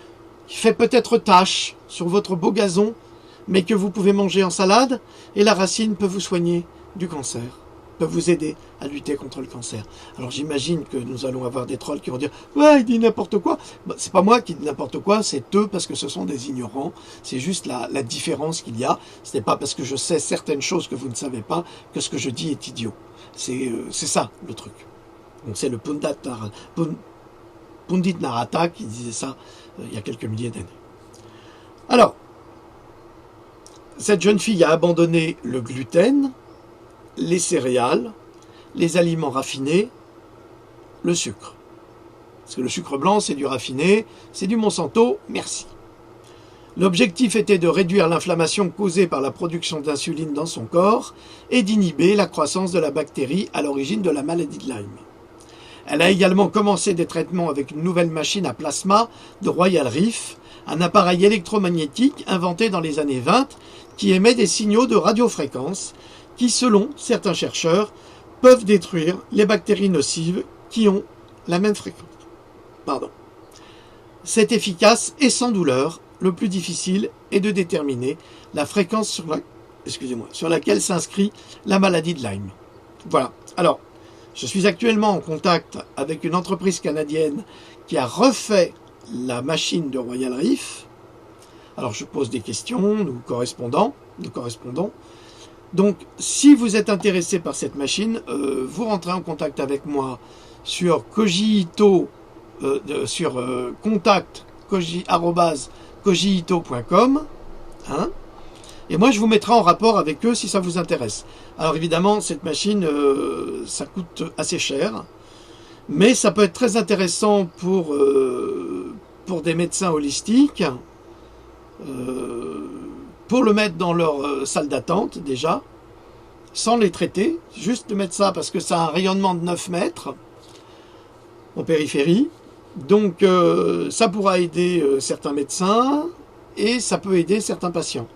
Speaker 2: qui fait peut-être tache sur votre beau gazon, mais que vous pouvez manger en salade, et la racine peut vous soigner du cancer, peut vous aider à lutter contre le cancer. Alors j'imagine que nous allons avoir des trolls qui vont dire « Ouais, il dit n'importe quoi ». C'est pas moi qui dis n'importe quoi, c'est eux parce que ce sont des ignorants. C'est juste la différence qu'il y a. Ce n'est pas parce que je sais certaines choses que vous ne savez pas que ce que je dis est idiot. C'est ça le truc. Donc c'est le Pundit Narata qui disait ça il y a quelques milliers d'années. Alors, cette jeune fille a abandonné le gluten, les céréales, les aliments raffinés, le sucre. Parce que le sucre blanc, c'est du raffiné, c'est du Monsanto, merci. L'objectif était de réduire l'inflammation causée par la production d'insuline dans son corps et d'inhiber la croissance de la bactérie à l'origine de la maladie de Lyme. Elle a également commencé des traitements avec une nouvelle machine à plasma de Royal Reef, un appareil électromagnétique inventé dans les années 20 qui émet des signaux de radiofréquence qui, selon certains chercheurs, peuvent détruire les bactéries nocives qui ont la même fréquence. C'est efficace et sans douleur. Le plus difficile est de déterminer la fréquence sur laquelle s'inscrit la maladie de Lyme. Voilà. Alors, je suis actuellement en contact avec une entreprise canadienne qui a refait la machine de Royal Reef. Alors, je pose des questions, nous correspondons. Donc, si vous êtes intéressé par cette machine, vous rentrez en contact avec moi sur contact@cogito.com, hein, et moi je vous mettrai en rapport avec eux si ça vous intéresse. Alors évidemment, cette machine, ça coûte assez cher, mais ça peut être très intéressant pour des médecins holistiques, pour le mettre dans leur salle d'attente déjà, sans les traiter, juste de mettre ça parce que ça a un rayonnement de 9 mètres en périphérie. Donc ça pourra aider certains médecins et ça peut aider certains patients.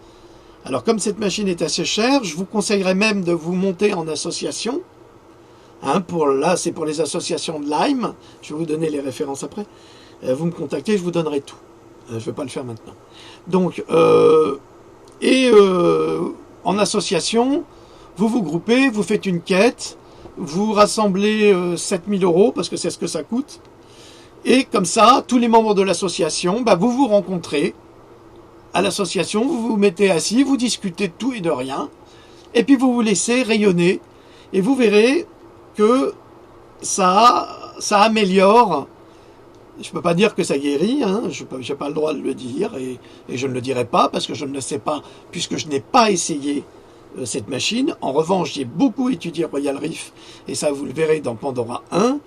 Speaker 2: Alors comme cette machine est assez chère, je vous conseillerais même de vous monter en association. Hein, là c'est pour les associations de Lyme, je vais vous donner les références après. Vous me contactez, je vous donnerai tout. Je ne vais pas le faire maintenant. Donc, en association, vous vous groupez, vous faites une quête, vous rassemblez 7 000 € parce que c'est ce que ça coûte. Et comme ça, tous les membres de l'association, vous vous rencontrez à l'association, vous vous mettez assis, vous discutez de tout et de rien, et puis vous vous laissez rayonner, et vous verrez que ça améliore. Je ne peux pas dire que ça guérit, hein, je n'ai pas le droit de le dire, et je ne le dirai pas, parce que je ne le sais pas, puisque je n'ai pas essayé cette machine. En revanche, j'ai beaucoup étudié Royal Reef, et ça vous le verrez dans Pandora 1,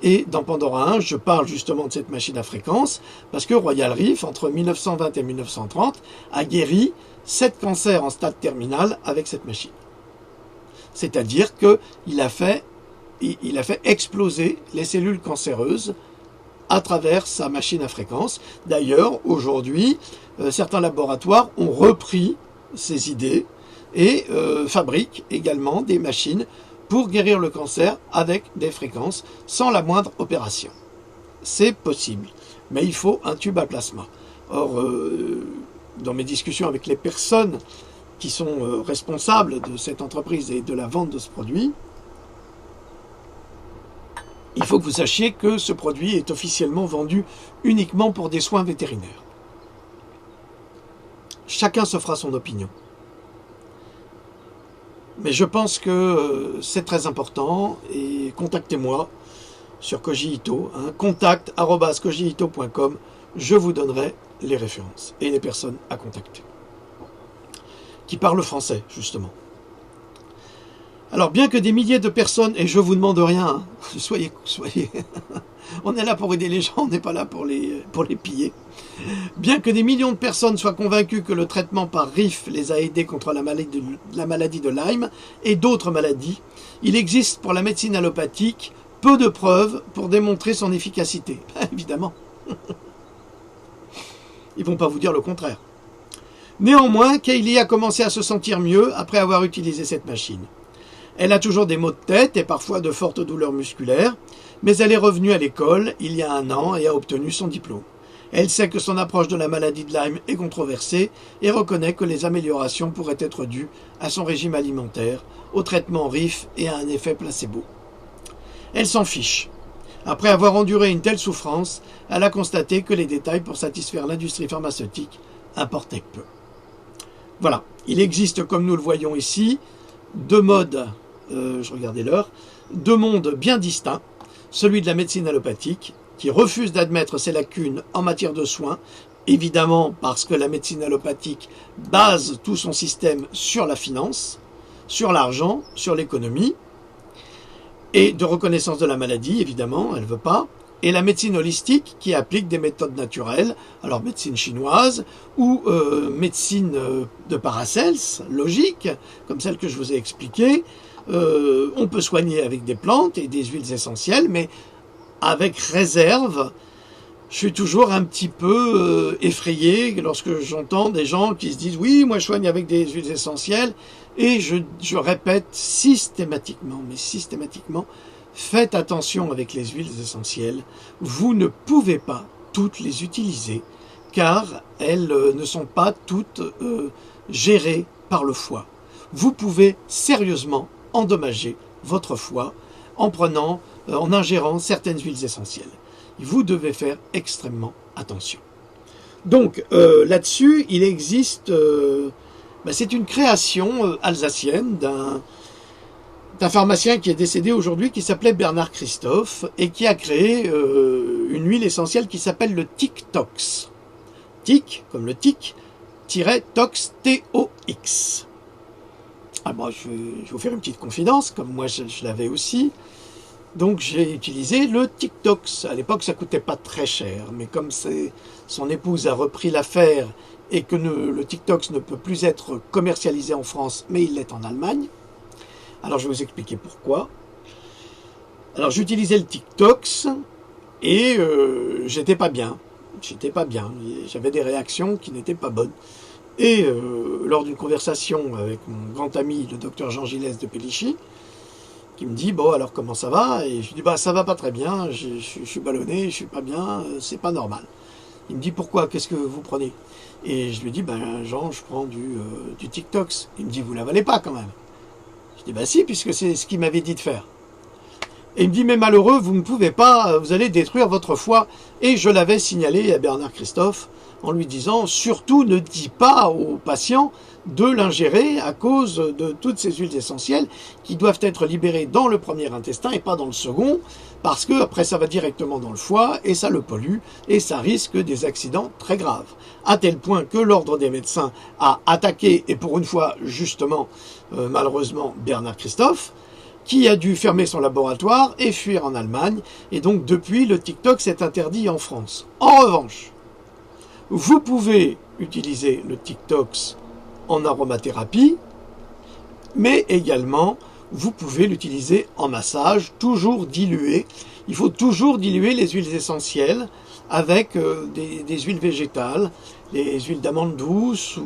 Speaker 2: et dans Pandora 1, je parle justement de cette machine à fréquence, parce que Royal Reef, entre 1920 et 1930, a guéri 7 cancers en stade terminal avec cette machine. C'est-à-dire qu'il a fait exploser les cellules cancéreuses à travers sa machine à fréquence. D'ailleurs, aujourd'hui, certains laboratoires ont repris ces idées et fabriquent également des machines pour guérir le cancer avec des fréquences sans la moindre opération. C'est possible, mais il faut un tube à plasma. Or, dans mes discussions avec les personnes qui sont responsables de cette entreprise et de la vente de ce produit, il faut que vous sachiez que ce produit est officiellement vendu uniquement pour des soins vétérinaires. Chacun se fera son opinion. Mais je pense que c'est très important et contactez-moi sur Cogito, hein, contact@cogito.com, je vous donnerai les références et les personnes à contacter qui parlent français, justement. Alors, bien que des milliers de personnes, et je vous demande rien, hein, soyez, on est là pour aider les gens, on n'est pas là pour les piller. Bien que des millions de personnes soient convaincues que le traitement par RIF les a aidés contre la maladie de Lyme et d'autres maladies, il existe pour la médecine allopathique peu de preuves pour démontrer son efficacité. Évidemment. Ils ne vont pas vous dire le contraire. Néanmoins, Kaylee a commencé à se sentir mieux après avoir utilisé cette machine. Elle a toujours des maux de tête et parfois de fortes douleurs musculaires, mais elle est revenue à l'école il y a 1 an et a obtenu son diplôme. Elle sait que son approche de la maladie de Lyme est controversée et reconnaît que les améliorations pourraient être dues à son régime alimentaire, au traitement RIF et à un effet placebo. Elle s'en fiche. Après avoir enduré une telle souffrance, elle a constaté que les détails pour satisfaire l'industrie pharmaceutique importaient peu. Voilà, il existe, comme nous le voyons ici, deux modes, je regardais l'heure, deux mondes bien distincts, celui de la médecine allopathique, qui refuse d'admettre ses lacunes en matière de soins, évidemment parce que la médecine allopathique base tout son système sur la finance, sur l'argent, sur l'économie, et de reconnaissance de la maladie, évidemment, elle ne veut pas, et la médecine holistique qui applique des méthodes naturelles, alors médecine chinoise ou médecine de Paracels, logique, comme celle que je vous ai expliquée. On peut soigner avec des plantes et des huiles essentielles, mais avec réserve. Je suis toujours un petit peu effrayé lorsque j'entends des gens qui se disent « Oui, moi je soigne avec des huiles essentielles ». Et je répète systématiquement, faites attention avec les huiles essentielles. Vous ne pouvez pas toutes les utiliser car elles ne sont pas toutes gérées par le foie. Vous pouvez sérieusement endommager votre foie en ingérant certaines huiles essentielles. Vous devez faire extrêmement attention. Donc là-dessus, il existe... c'est une création alsacienne d'un pharmacien qui est décédé aujourd'hui, qui s'appelait Bernard Christophe, et qui a créé une huile essentielle qui s'appelle le TicTox. Tic, comme le tic, -tox, T-O-X. Je vais vous faire une petite confidence, comme moi je l'avais aussi. Donc j'ai utilisé le TicTox. À l'époque, ça coûtait pas très cher, mais comme son épouse a repris l'affaire et que le TicTox ne peut plus être commercialisé en France, mais il l'est en Allemagne. Alors je vais vous expliquer pourquoi. Alors j'utilisais le TicTox et j'étais pas bien. J'avais des réactions qui n'étaient pas bonnes. Et lors d'une conversation avec mon grand ami, le docteur Jean Gilles de Pélichy, qui me dit « Bon, alors comment ça va ?» Et je lui dis « Ça va pas très bien, je suis ballonné, je suis pas bien, c'est pas normal. » Il me dit « Pourquoi? Qu'est-ce que vous prenez ?» Et je lui dis « Jean, je prends du TicTox. » Il me dit « Vous l'avalez pas quand même ?» Je dis « Si, puisque c'est ce qu'il m'avait dit de faire. » Et il me dit « Mais malheureux, vous ne pouvez pas, vous allez détruire votre foie. » Et je l'avais signalé à Bernard Christophe en lui disant « Surtout ne dis pas aux patients de l'ingérer à cause de toutes ces huiles essentielles qui doivent être libérées dans le premier intestin et pas dans le second, parce que après ça va directement dans le foie et ça le pollue et ça risque des accidents très graves. À tel point que l'ordre des médecins a attaqué, et pour une fois justement, malheureusement, Bernard Christophe, qui a dû fermer son laboratoire et fuir en Allemagne, et donc depuis le TicTox est interdit en France. En revanche, vous pouvez utiliser le TicTox en aromathérapie, mais également vous pouvez l'utiliser en massage, toujours dilué. Il faut toujours diluer les huiles essentielles avec des huiles végétales, des huiles d'amande douce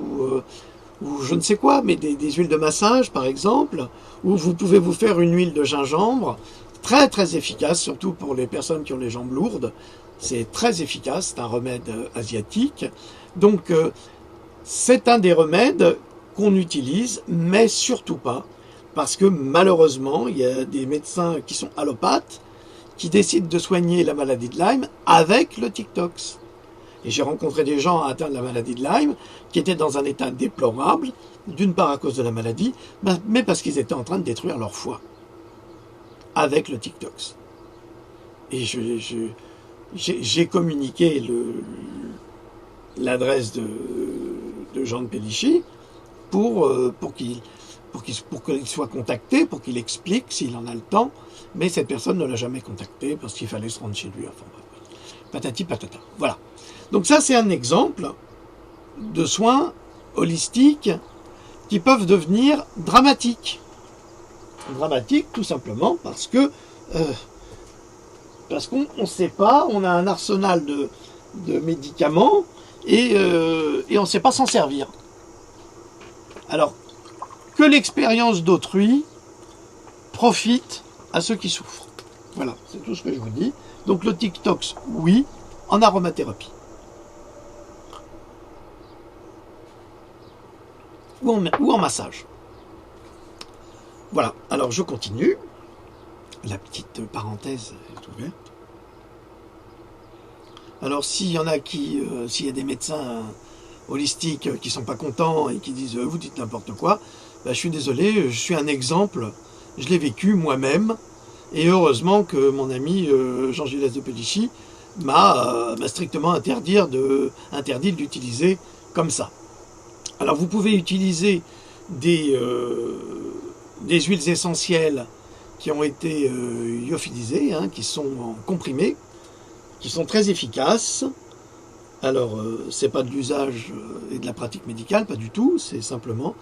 Speaker 2: ou je ne sais quoi, mais des huiles de massage par exemple, ou vous pouvez vous faire une huile de gingembre, très très efficace, surtout pour les personnes qui ont les jambes lourdes. C'est très efficace, c'est un remède asiatique. Donc c'est un des remèdes qu'on utilise, mais surtout pas, parce que malheureusement, il y a des médecins qui sont allopathes, qui décident de soigner la maladie de Lyme avec le TicTox. Et j'ai rencontré des gens atteints de la maladie de Lyme, qui étaient dans un état déplorable, d'une part à cause de la maladie, mais parce qu'ils étaient en train de détruire leur foie, avec le TicTox. Et j'ai communiqué l'adresse de Jean de Pélichy pour qu'il soit contacté, pour qu'il explique s'il en a le temps, mais cette personne ne l'a jamais contacté parce qu'il fallait se rendre chez lui. Enfin, patati patata. Voilà. Donc ça, c'est un exemple de soins holistiques qui peuvent devenir dramatiques. Dramatiques tout simplement parce qu'on ne sait pas, on a un arsenal de médicaments et on ne sait pas s'en servir. Alors, que l'expérience d'autrui profite à ceux qui souffrent. Voilà, c'est tout ce que je vous dis. Donc le TicTox, oui, en aromathérapie. ou en massage. Voilà, alors je continue. La petite parenthèse est ouverte. Alors s'il y en a s'il y a des médecins holistiques qui sont pas contents et qui disent vous dites n'importe quoi, ben, je suis désolé, je suis un exemple, je l'ai vécu moi-même, et heureusement que mon ami Jean-Gilles de Pélichy m'a strictement interdit de l'utiliser comme ça. Alors vous pouvez utiliser des huiles essentielles qui ont été lyophilisées, hein, qui sont comprimées, qui sont très efficaces. Alors, c'est pas de l'usage et de la pratique médicale, pas du tout, c'est simplement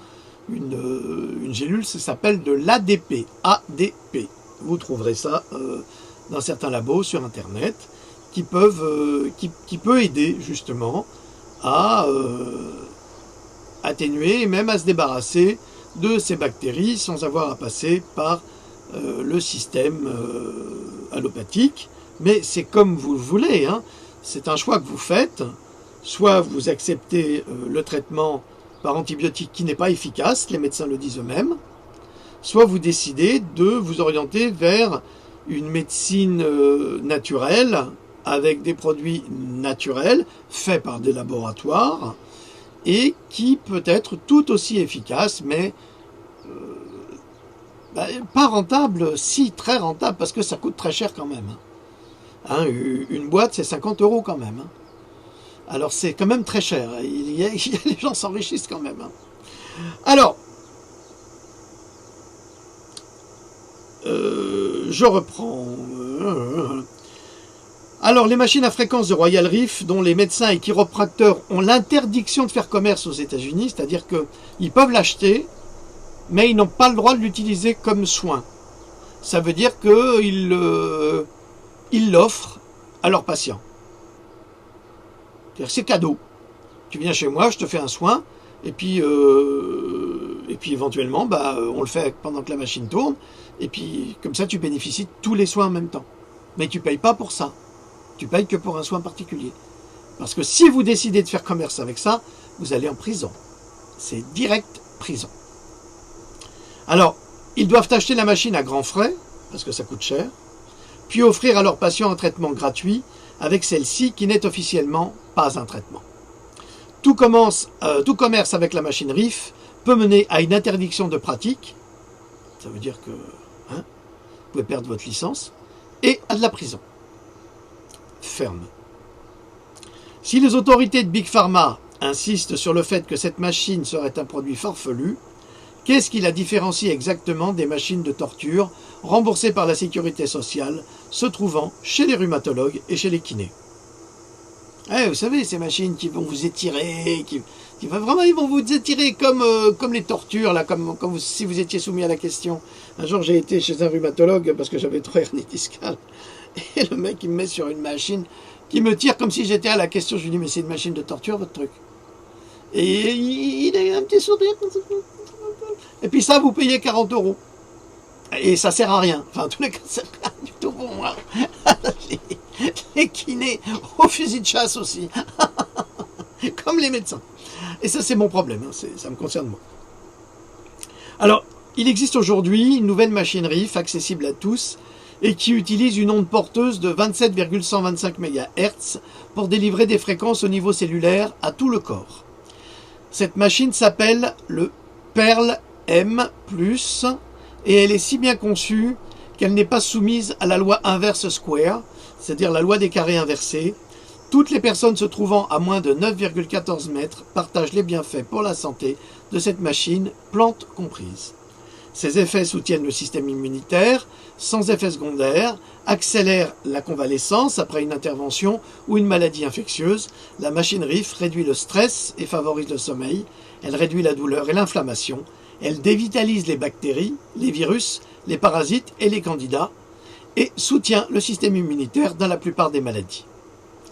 Speaker 2: une gélule, ça s'appelle de l'ADP. ADP. Vous trouverez ça dans certains labos sur Internet, qui peut aider justement à atténuer et même à se débarrasser de ces bactéries sans avoir à passer par le système allopathique. Mais c'est comme vous le voulez, hein. C'est un choix que vous faites. Soit vous acceptez le traitement par antibiotiques qui n'est pas efficace, les médecins le disent eux-mêmes, soit vous décidez de vous orienter vers une médecine naturelle, avec des produits naturels, faits par des laboratoires, et qui peut être tout aussi efficace, mais pas rentable, si très rentable, parce que ça coûte très cher quand même. Hein, une boîte, c'est 50 € quand même. Hein. Alors c'est quand même très cher. Les gens s'enrichissent quand même. Hein. Alors, je reprends. Alors, les machines à fréquence de Royal Reef, dont les médecins et chiropracteurs ont l'interdiction de faire commerce aux États-Unis, c'est-à-dire qu'ils peuvent l'acheter, mais ils n'ont pas le droit de l'utiliser comme soin. Ça veut dire qu'ils l'offrent à leurs patients. C'est-à-dire que c'est cadeau. Tu viens chez moi, je te fais un soin, et puis éventuellement, on le fait pendant que la machine tourne, et puis comme ça tu bénéficies de tous les soins en même temps. Mais tu ne payes pas pour ça. Tu payes que pour un soin particulier. Parce que si vous décidez de faire commerce avec ça, vous allez en prison. C'est direct prison. Alors, ils doivent acheter la machine à grands frais, parce que ça coûte cher, puis offrir à leurs patients un traitement gratuit avec celle-ci qui n'est officiellement pas un traitement. Tout commerce avec la machine RIF peut mener à une interdiction de pratique, ça veut dire que vous pouvez perdre votre licence, et à de la prison. Ferme. Si les autorités de Big Pharma insistent sur le fait que cette machine serait un produit farfelu, qu'est-ce qui la différencie exactement des machines de torture remboursées par la sécurité sociale se trouvant chez les rhumatologues et chez les kinés? Vous savez, ces machines qui vont vous étirer, ils vont vous étirer comme les tortures, là, si vous étiez soumis à la question. Un jour, j'ai été chez un rhumatologue parce que j'avais 3 hernies discales. Et le mec, il me met sur une machine qui me tire comme si j'étais à la question. Je lui dis, mais c'est une machine de torture, votre truc? Et il a un petit sourire. Et puis ça, vous payez 40 €. Et ça sert à rien. Enfin, en tous les cas, ça sert à rien du tout pour moi. Les kinés, au fusil de chasse aussi. Comme les médecins. Et ça, c'est mon problème. Hein. Ça me concerne moi. Alors, il existe aujourd'hui une nouvelle machine RIF accessible à tous et qui utilise une onde porteuse de 27,125 MHz pour délivrer des fréquences au niveau cellulaire à tout le corps. Cette machine s'appelle le Pearl M+, et elle est si bien conçue qu'elle n'est pas soumise à la loi inverse square, c'est-à-dire la loi des carrés inversés. Toutes les personnes se trouvant à moins de 9,14 mètres partagent les bienfaits pour la santé de cette machine, plantes comprises. Ces effets soutiennent le système immunitaire, sans effet secondaire, accélèrent la convalescence après une intervention ou une maladie infectieuse. La machine RIF réduit le stress et favorise le sommeil. Elle réduit la douleur et l'inflammation. Elle dévitalise les bactéries, les virus, les parasites et les candidats et soutient le système immunitaire dans la plupart des maladies.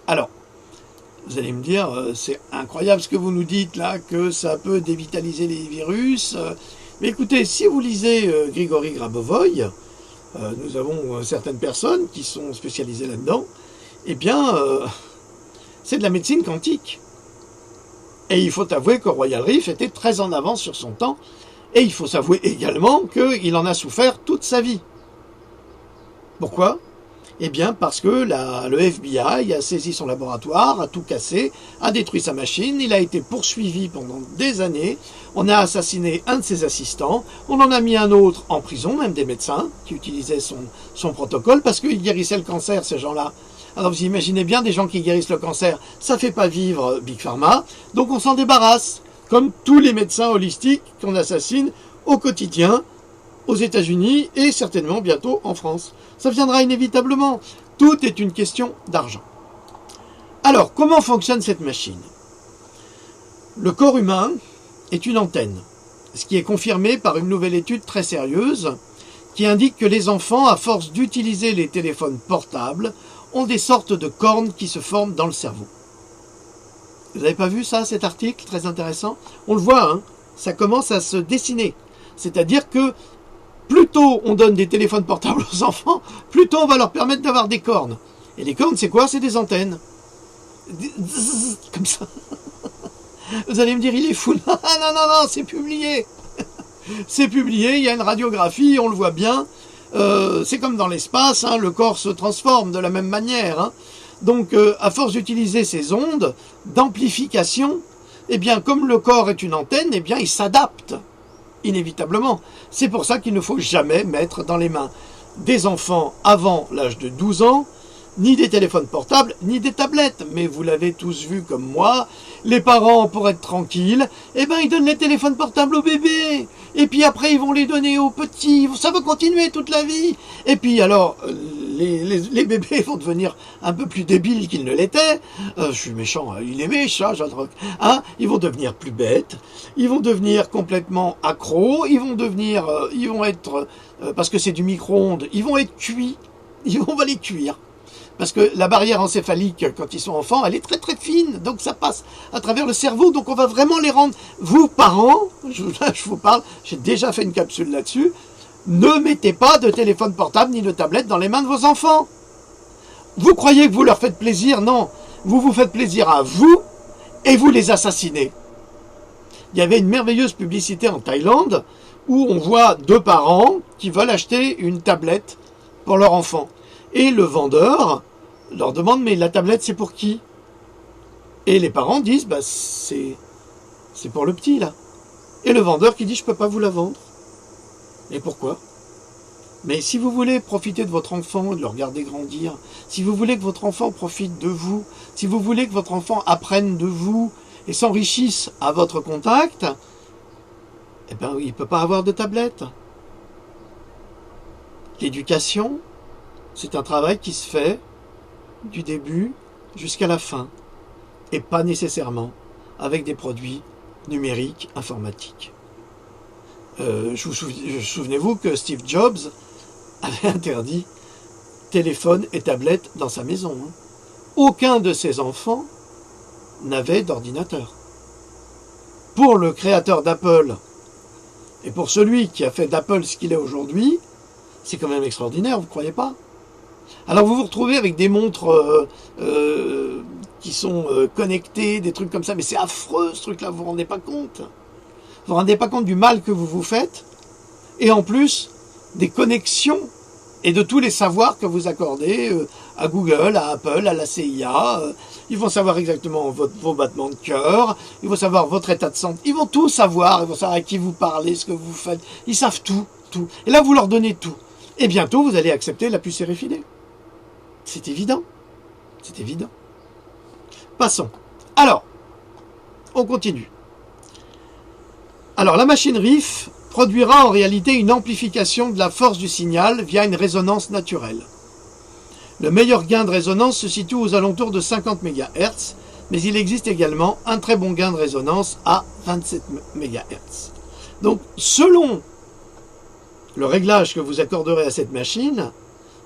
Speaker 2: Alors, vous allez me dire, c'est incroyable ce que vous nous dites là, que ça peut dévitaliser les virus. Mais écoutez, si vous lisez Grigory Grabovoï, nous avons certaines personnes qui sont spécialisées là-dedans, eh bien, c'est de la médecine quantique. Et il faut avouer que Royal Reef était très en avance sur son temps. Et il faut s'avouer également qu'il en a souffert toute sa vie. Pourquoi ? Eh bien parce que le FBI a saisi son laboratoire, a tout cassé, a détruit sa machine, il a été poursuivi pendant des années, on a assassiné un de ses assistants, on en a mis un autre en prison, même des médecins qui utilisaient son protocole parce qu'ils guérissaient le cancer, ces gens-là. Alors vous imaginez bien des gens qui guérissent le cancer, ça ne fait pas vivre Big Pharma, donc on s'en débarrasse, comme tous les médecins holistiques qu'on assassine au quotidien, aux États-Unis et certainement bientôt en France. Ça viendra inévitablement. Tout est une question d'argent. Alors, comment fonctionne cette machine ? Le corps humain est une antenne, ce qui est confirmé par une nouvelle étude très sérieuse qui indique que les enfants, à force d'utiliser les téléphones portables, ont des sortes de cornes qui se forment dans le cerveau. Vous n'avez pas vu ça, cet article très intéressant ? On le voit, hein, ça commence à se dessiner. C'est-à-dire que plus tôt on donne des téléphones portables aux enfants, plus tôt on va leur permettre d'avoir des cornes. Et les cornes, c'est quoi ? C'est des antennes. Comme ça. Vous allez me dire, il est fou. Non, c'est publié. C'est publié, il y a une radiographie, on le voit bien. C'est comme dans l'espace, hein, le corps se transforme de la même manière. Hein. Donc, à force d'utiliser ces ondes d'amplification, eh bien, comme le corps est une antenne, eh bien, il s'adapte. Inévitablement. C'est pour ça qu'il ne faut jamais mettre dans les mains des enfants avant l'âge de 12 ans, ni des téléphones portables, ni des tablettes. Mais vous l'avez tous vu comme moi, les parents, pour être tranquilles, eh ben, ils donnent les téléphones portables aux bébés. Et puis après, ils vont les donner aux petits. Ça va continuer toute la vie. Et puis alors, les bébés vont devenir un peu plus débiles qu'ils ne l'étaient. Je suis méchant, il est méchant, hein, ils vont devenir plus bêtes. Ils vont devenir complètement accros. Ils vont être, parce que c'est du micro-ondes, ils vont être cuits. On va les cuire. Parce que la barrière encéphalique, quand ils sont enfants, elle est très très fine, donc ça passe à travers le cerveau, donc on va vraiment les rendre... Vous, parents, je vous parle, j'ai déjà fait une capsule là-dessus, ne mettez pas de téléphone portable ni de tablette dans les mains de vos enfants. Vous croyez que vous leur faites plaisir ? Non, vous vous faites plaisir à vous et vous les assassinez. Il y avait une merveilleuse publicité en Thaïlande où on voit deux parents qui veulent acheter une tablette pour leur enfant. Et le vendeur leur demande, mais la tablette, c'est pour qui ? Et les parents disent, bah, c'est pour le petit, là. Et le vendeur qui dit, je ne peux pas vous la vendre. Et pourquoi ? Mais si vous voulez profiter de votre enfant, de le regarder grandir, si vous voulez que votre enfant profite de vous, si vous voulez que votre enfant apprenne de vous et s'enrichisse à votre contact, eh ben, il ne peut pas avoir de tablette. L'éducation, c'est un travail qui se fait du début jusqu'à la fin, et pas nécessairement avec des produits numériques, informatiques. Souvenez-vous que Steve Jobs avait interdit téléphone et tablette dans sa maison. Hein. Aucun de ses enfants n'avait d'ordinateur. Pour le créateur d'Apple, et pour celui qui a fait d'Apple ce qu'il est aujourd'hui, c'est quand même extraordinaire, vous ne croyez pas ? Alors vous vous retrouvez avec des montres qui sont connectées, des trucs comme ça, mais c'est affreux ce truc-là, vous vous rendez pas compte. Vous vous rendez pas compte du mal que vous vous faites, et en plus des connexions et de tous les savoirs que vous accordez à Google, à Apple, à la CIA. Ils vont savoir exactement vos battements de cœur, ils vont savoir votre état de santé, ils vont tout savoir, ils vont savoir à qui vous parlez, ce que vous faites, ils savent tout. Et là vous leur donnez tout. Et bientôt vous allez accepter la puce RFID. C'est évident. C'est évident. Passons. Alors, on continue. Alors, la machine RIF produira en réalité une amplification de la force du signal via une résonance naturelle. Le meilleur gain de résonance se situe aux alentours de 50 MHz, mais il existe également un très bon gain de résonance à 27 MHz. Donc, selon le réglage que vous accorderez à cette machine,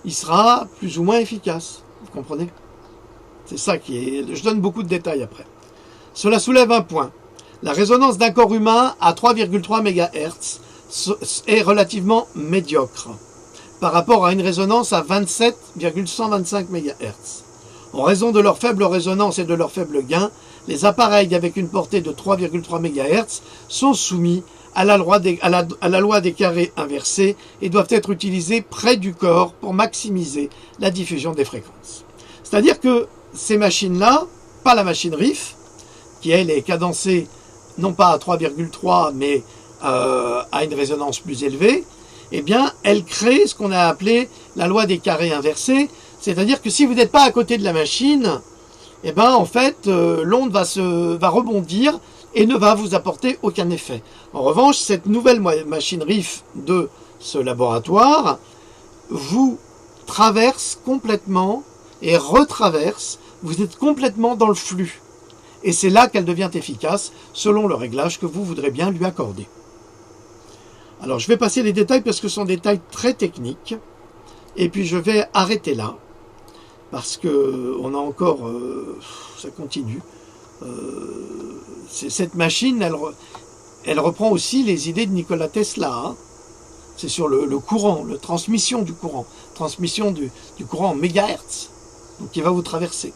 Speaker 2: il sera plus ou moins efficace. Vous comprenez ? C'est ça qui est... Je donne beaucoup de détails après. Cela soulève un point. La résonance d'un corps humain à 3,3 MHz est relativement médiocre par rapport à une résonance à 27,125 MHz. En raison de leur faible résonance et de leur faible gain, les appareils avec une portée de 3,3 MHz sont soumis à la loi des carrés inversés et doivent être utilisés près du corps pour maximiser la diffusion des fréquences. C'est-à-dire que ces machines-là, pas la machine Riff, qui elle est cadencée non pas à 3,3 mais à une résonance plus élevée, eh bien elle crée ce qu'on a appelé la loi des carrés inversés, c'est-à-dire que si vous n'êtes pas à côté de la machine, eh ben en fait l'onde va rebondir et ne va vous apporter aucun effet. En revanche, cette nouvelle machine Riff de ce laboratoire vous traverse complètement et retraverse, vous êtes complètement dans le flux. Et c'est là qu'elle devient efficace, selon le réglage que vous voudrez bien lui accorder. Alors je vais passer les détails parce que ce sont des détails très techniques, et puis je vais arrêter là, parce que on a encore, ça continue. Cette machine, elle reprend aussi les idées de Nikola Tesla. Hein. C'est sur le courant, la transmission du courant courant en mégahertz, donc qui va vous traverser.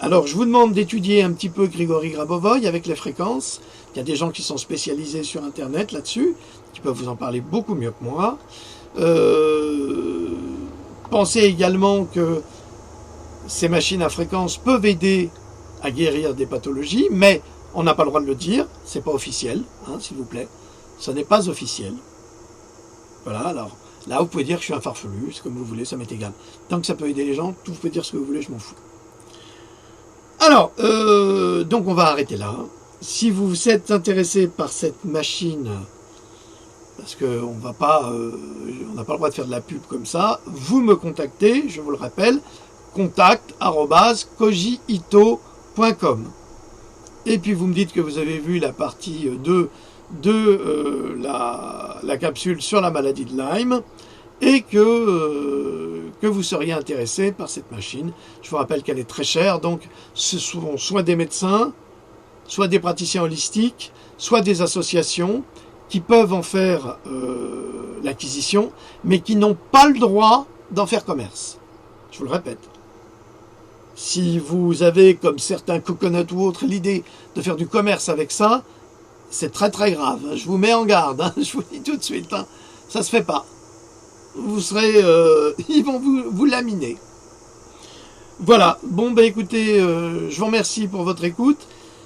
Speaker 2: Alors, je vous demande d'étudier un petit peu Grigory Grabovoï avec les fréquences. Il y a des gens qui sont spécialisés sur Internet là-dessus, qui peuvent vous en parler beaucoup mieux que moi. Pensez également que ces machines à fréquence peuvent aider à guérir des pathologies, mais on n'a pas le droit de le dire, c'est pas officiel, hein, s'il vous plaît. Ce n'est pas officiel. Voilà, alors là, vous pouvez dire que je suis un farfelu, c'est comme vous voulez, ça m'est égal. Tant que ça peut aider les gens, vous pouvez dire ce que vous voulez, je m'en fous. Alors, donc on va arrêter là. Si vous êtes intéressé par cette machine, parce qu'on n'a pas le droit de faire de la pub comme ça, vous me contactez, je vous le rappelle, contact@kojihito.com. Et puis vous me dites que vous avez vu la partie 2 de la capsule sur la maladie de Lyme et que vous seriez intéressé par cette machine. Je vous rappelle qu'elle est très chère, donc ce sont soit des médecins, soit des praticiens holistiques, soit des associations qui peuvent en faire l'acquisition, mais qui n'ont pas le droit d'en faire commerce. Je vous le répète. Si vous avez, comme certains coconuts ou autres, l'idée de faire du commerce avec ça, c'est très très grave. Je vous mets en garde, hein, je vous le dis tout de suite. Hein, ça se fait pas. Vous serez, ils vont vous laminer. Voilà. Bon, ben écoutez, je vous remercie pour votre écoute.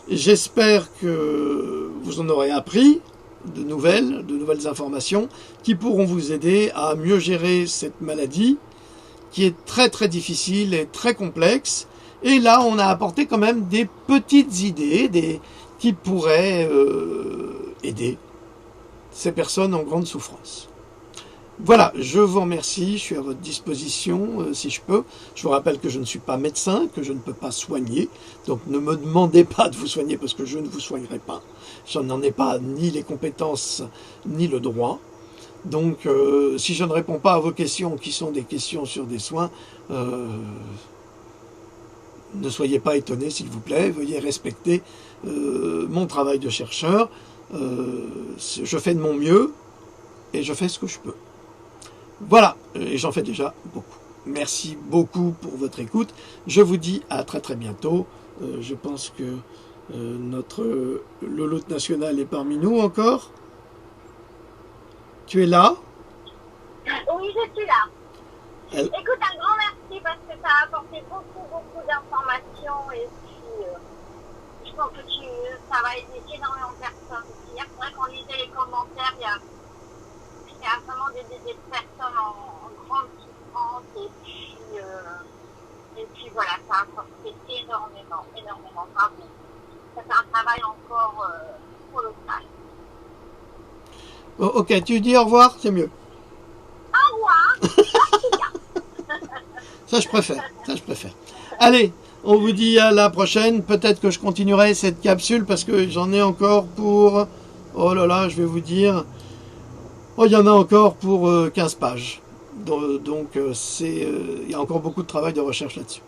Speaker 2: J'espère que vous en aurez appris de nouvelles informations qui pourront vous aider à mieux gérer cette maladie qui est très très difficile et très complexe. Et là, on a apporté quand même des petites idées qui pourraient aider ces personnes en grande souffrance. Voilà, je vous remercie, je suis à votre disposition si je peux. Je vous rappelle que je ne suis pas médecin, que je ne peux pas soigner, donc ne me demandez pas de vous soigner parce que je ne vous soignerai pas. Je n'en ai pas ni les compétences ni le droit. Donc si je ne réponds pas à vos questions qui sont des questions sur des soins, ne soyez pas étonnés s'il vous plaît, veuillez respecter mon travail de chercheur. Je fais de mon mieux et je fais ce que je peux. Voilà, et j'en fais déjà beaucoup. Merci beaucoup pour votre écoute. Je vous dis à très très bientôt. Je pense que notre Lolotte national est parmi nous encore. Tu es là?
Speaker 1: Oui, je suis là. Écoute, un grand merci parce que ça a apporté beaucoup d'informations et puis je pense que ça va aider énormément de personnes. C'est vrai qu'on lisait les commentaires, il y a vraiment des personnes en grande souffrance et puis voilà, ça a apporté énormément. Bravo. Ça fait un travail encore colossal.
Speaker 2: Oh, ok, tu dis au revoir, c'est mieux.
Speaker 1: Au revoir.
Speaker 2: Ça, je préfère. Allez, on vous dit à la prochaine. Peut-être que je continuerai cette capsule parce que j'en ai encore pour... Oh là là, je vais vous dire... Oh, il y en a encore pour 15 pages. Donc, il y a encore beaucoup de travail de recherche là-dessus.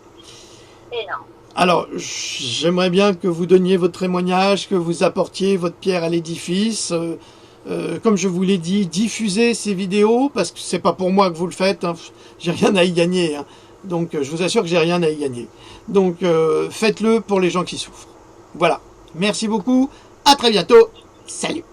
Speaker 1: Énorme.
Speaker 2: Alors, j'aimerais bien que vous donniez votre témoignage, que vous apportiez votre pierre à l'édifice. Comme je vous l'ai dit, diffusez ces vidéos, parce que c'est pas pour moi que vous le faites, hein, j'ai rien à y gagner. Hein. Donc, je vous assure que j'ai rien à y gagner. Donc, faites-le pour les gens qui souffrent. Voilà. Merci beaucoup. À très bientôt. Salut.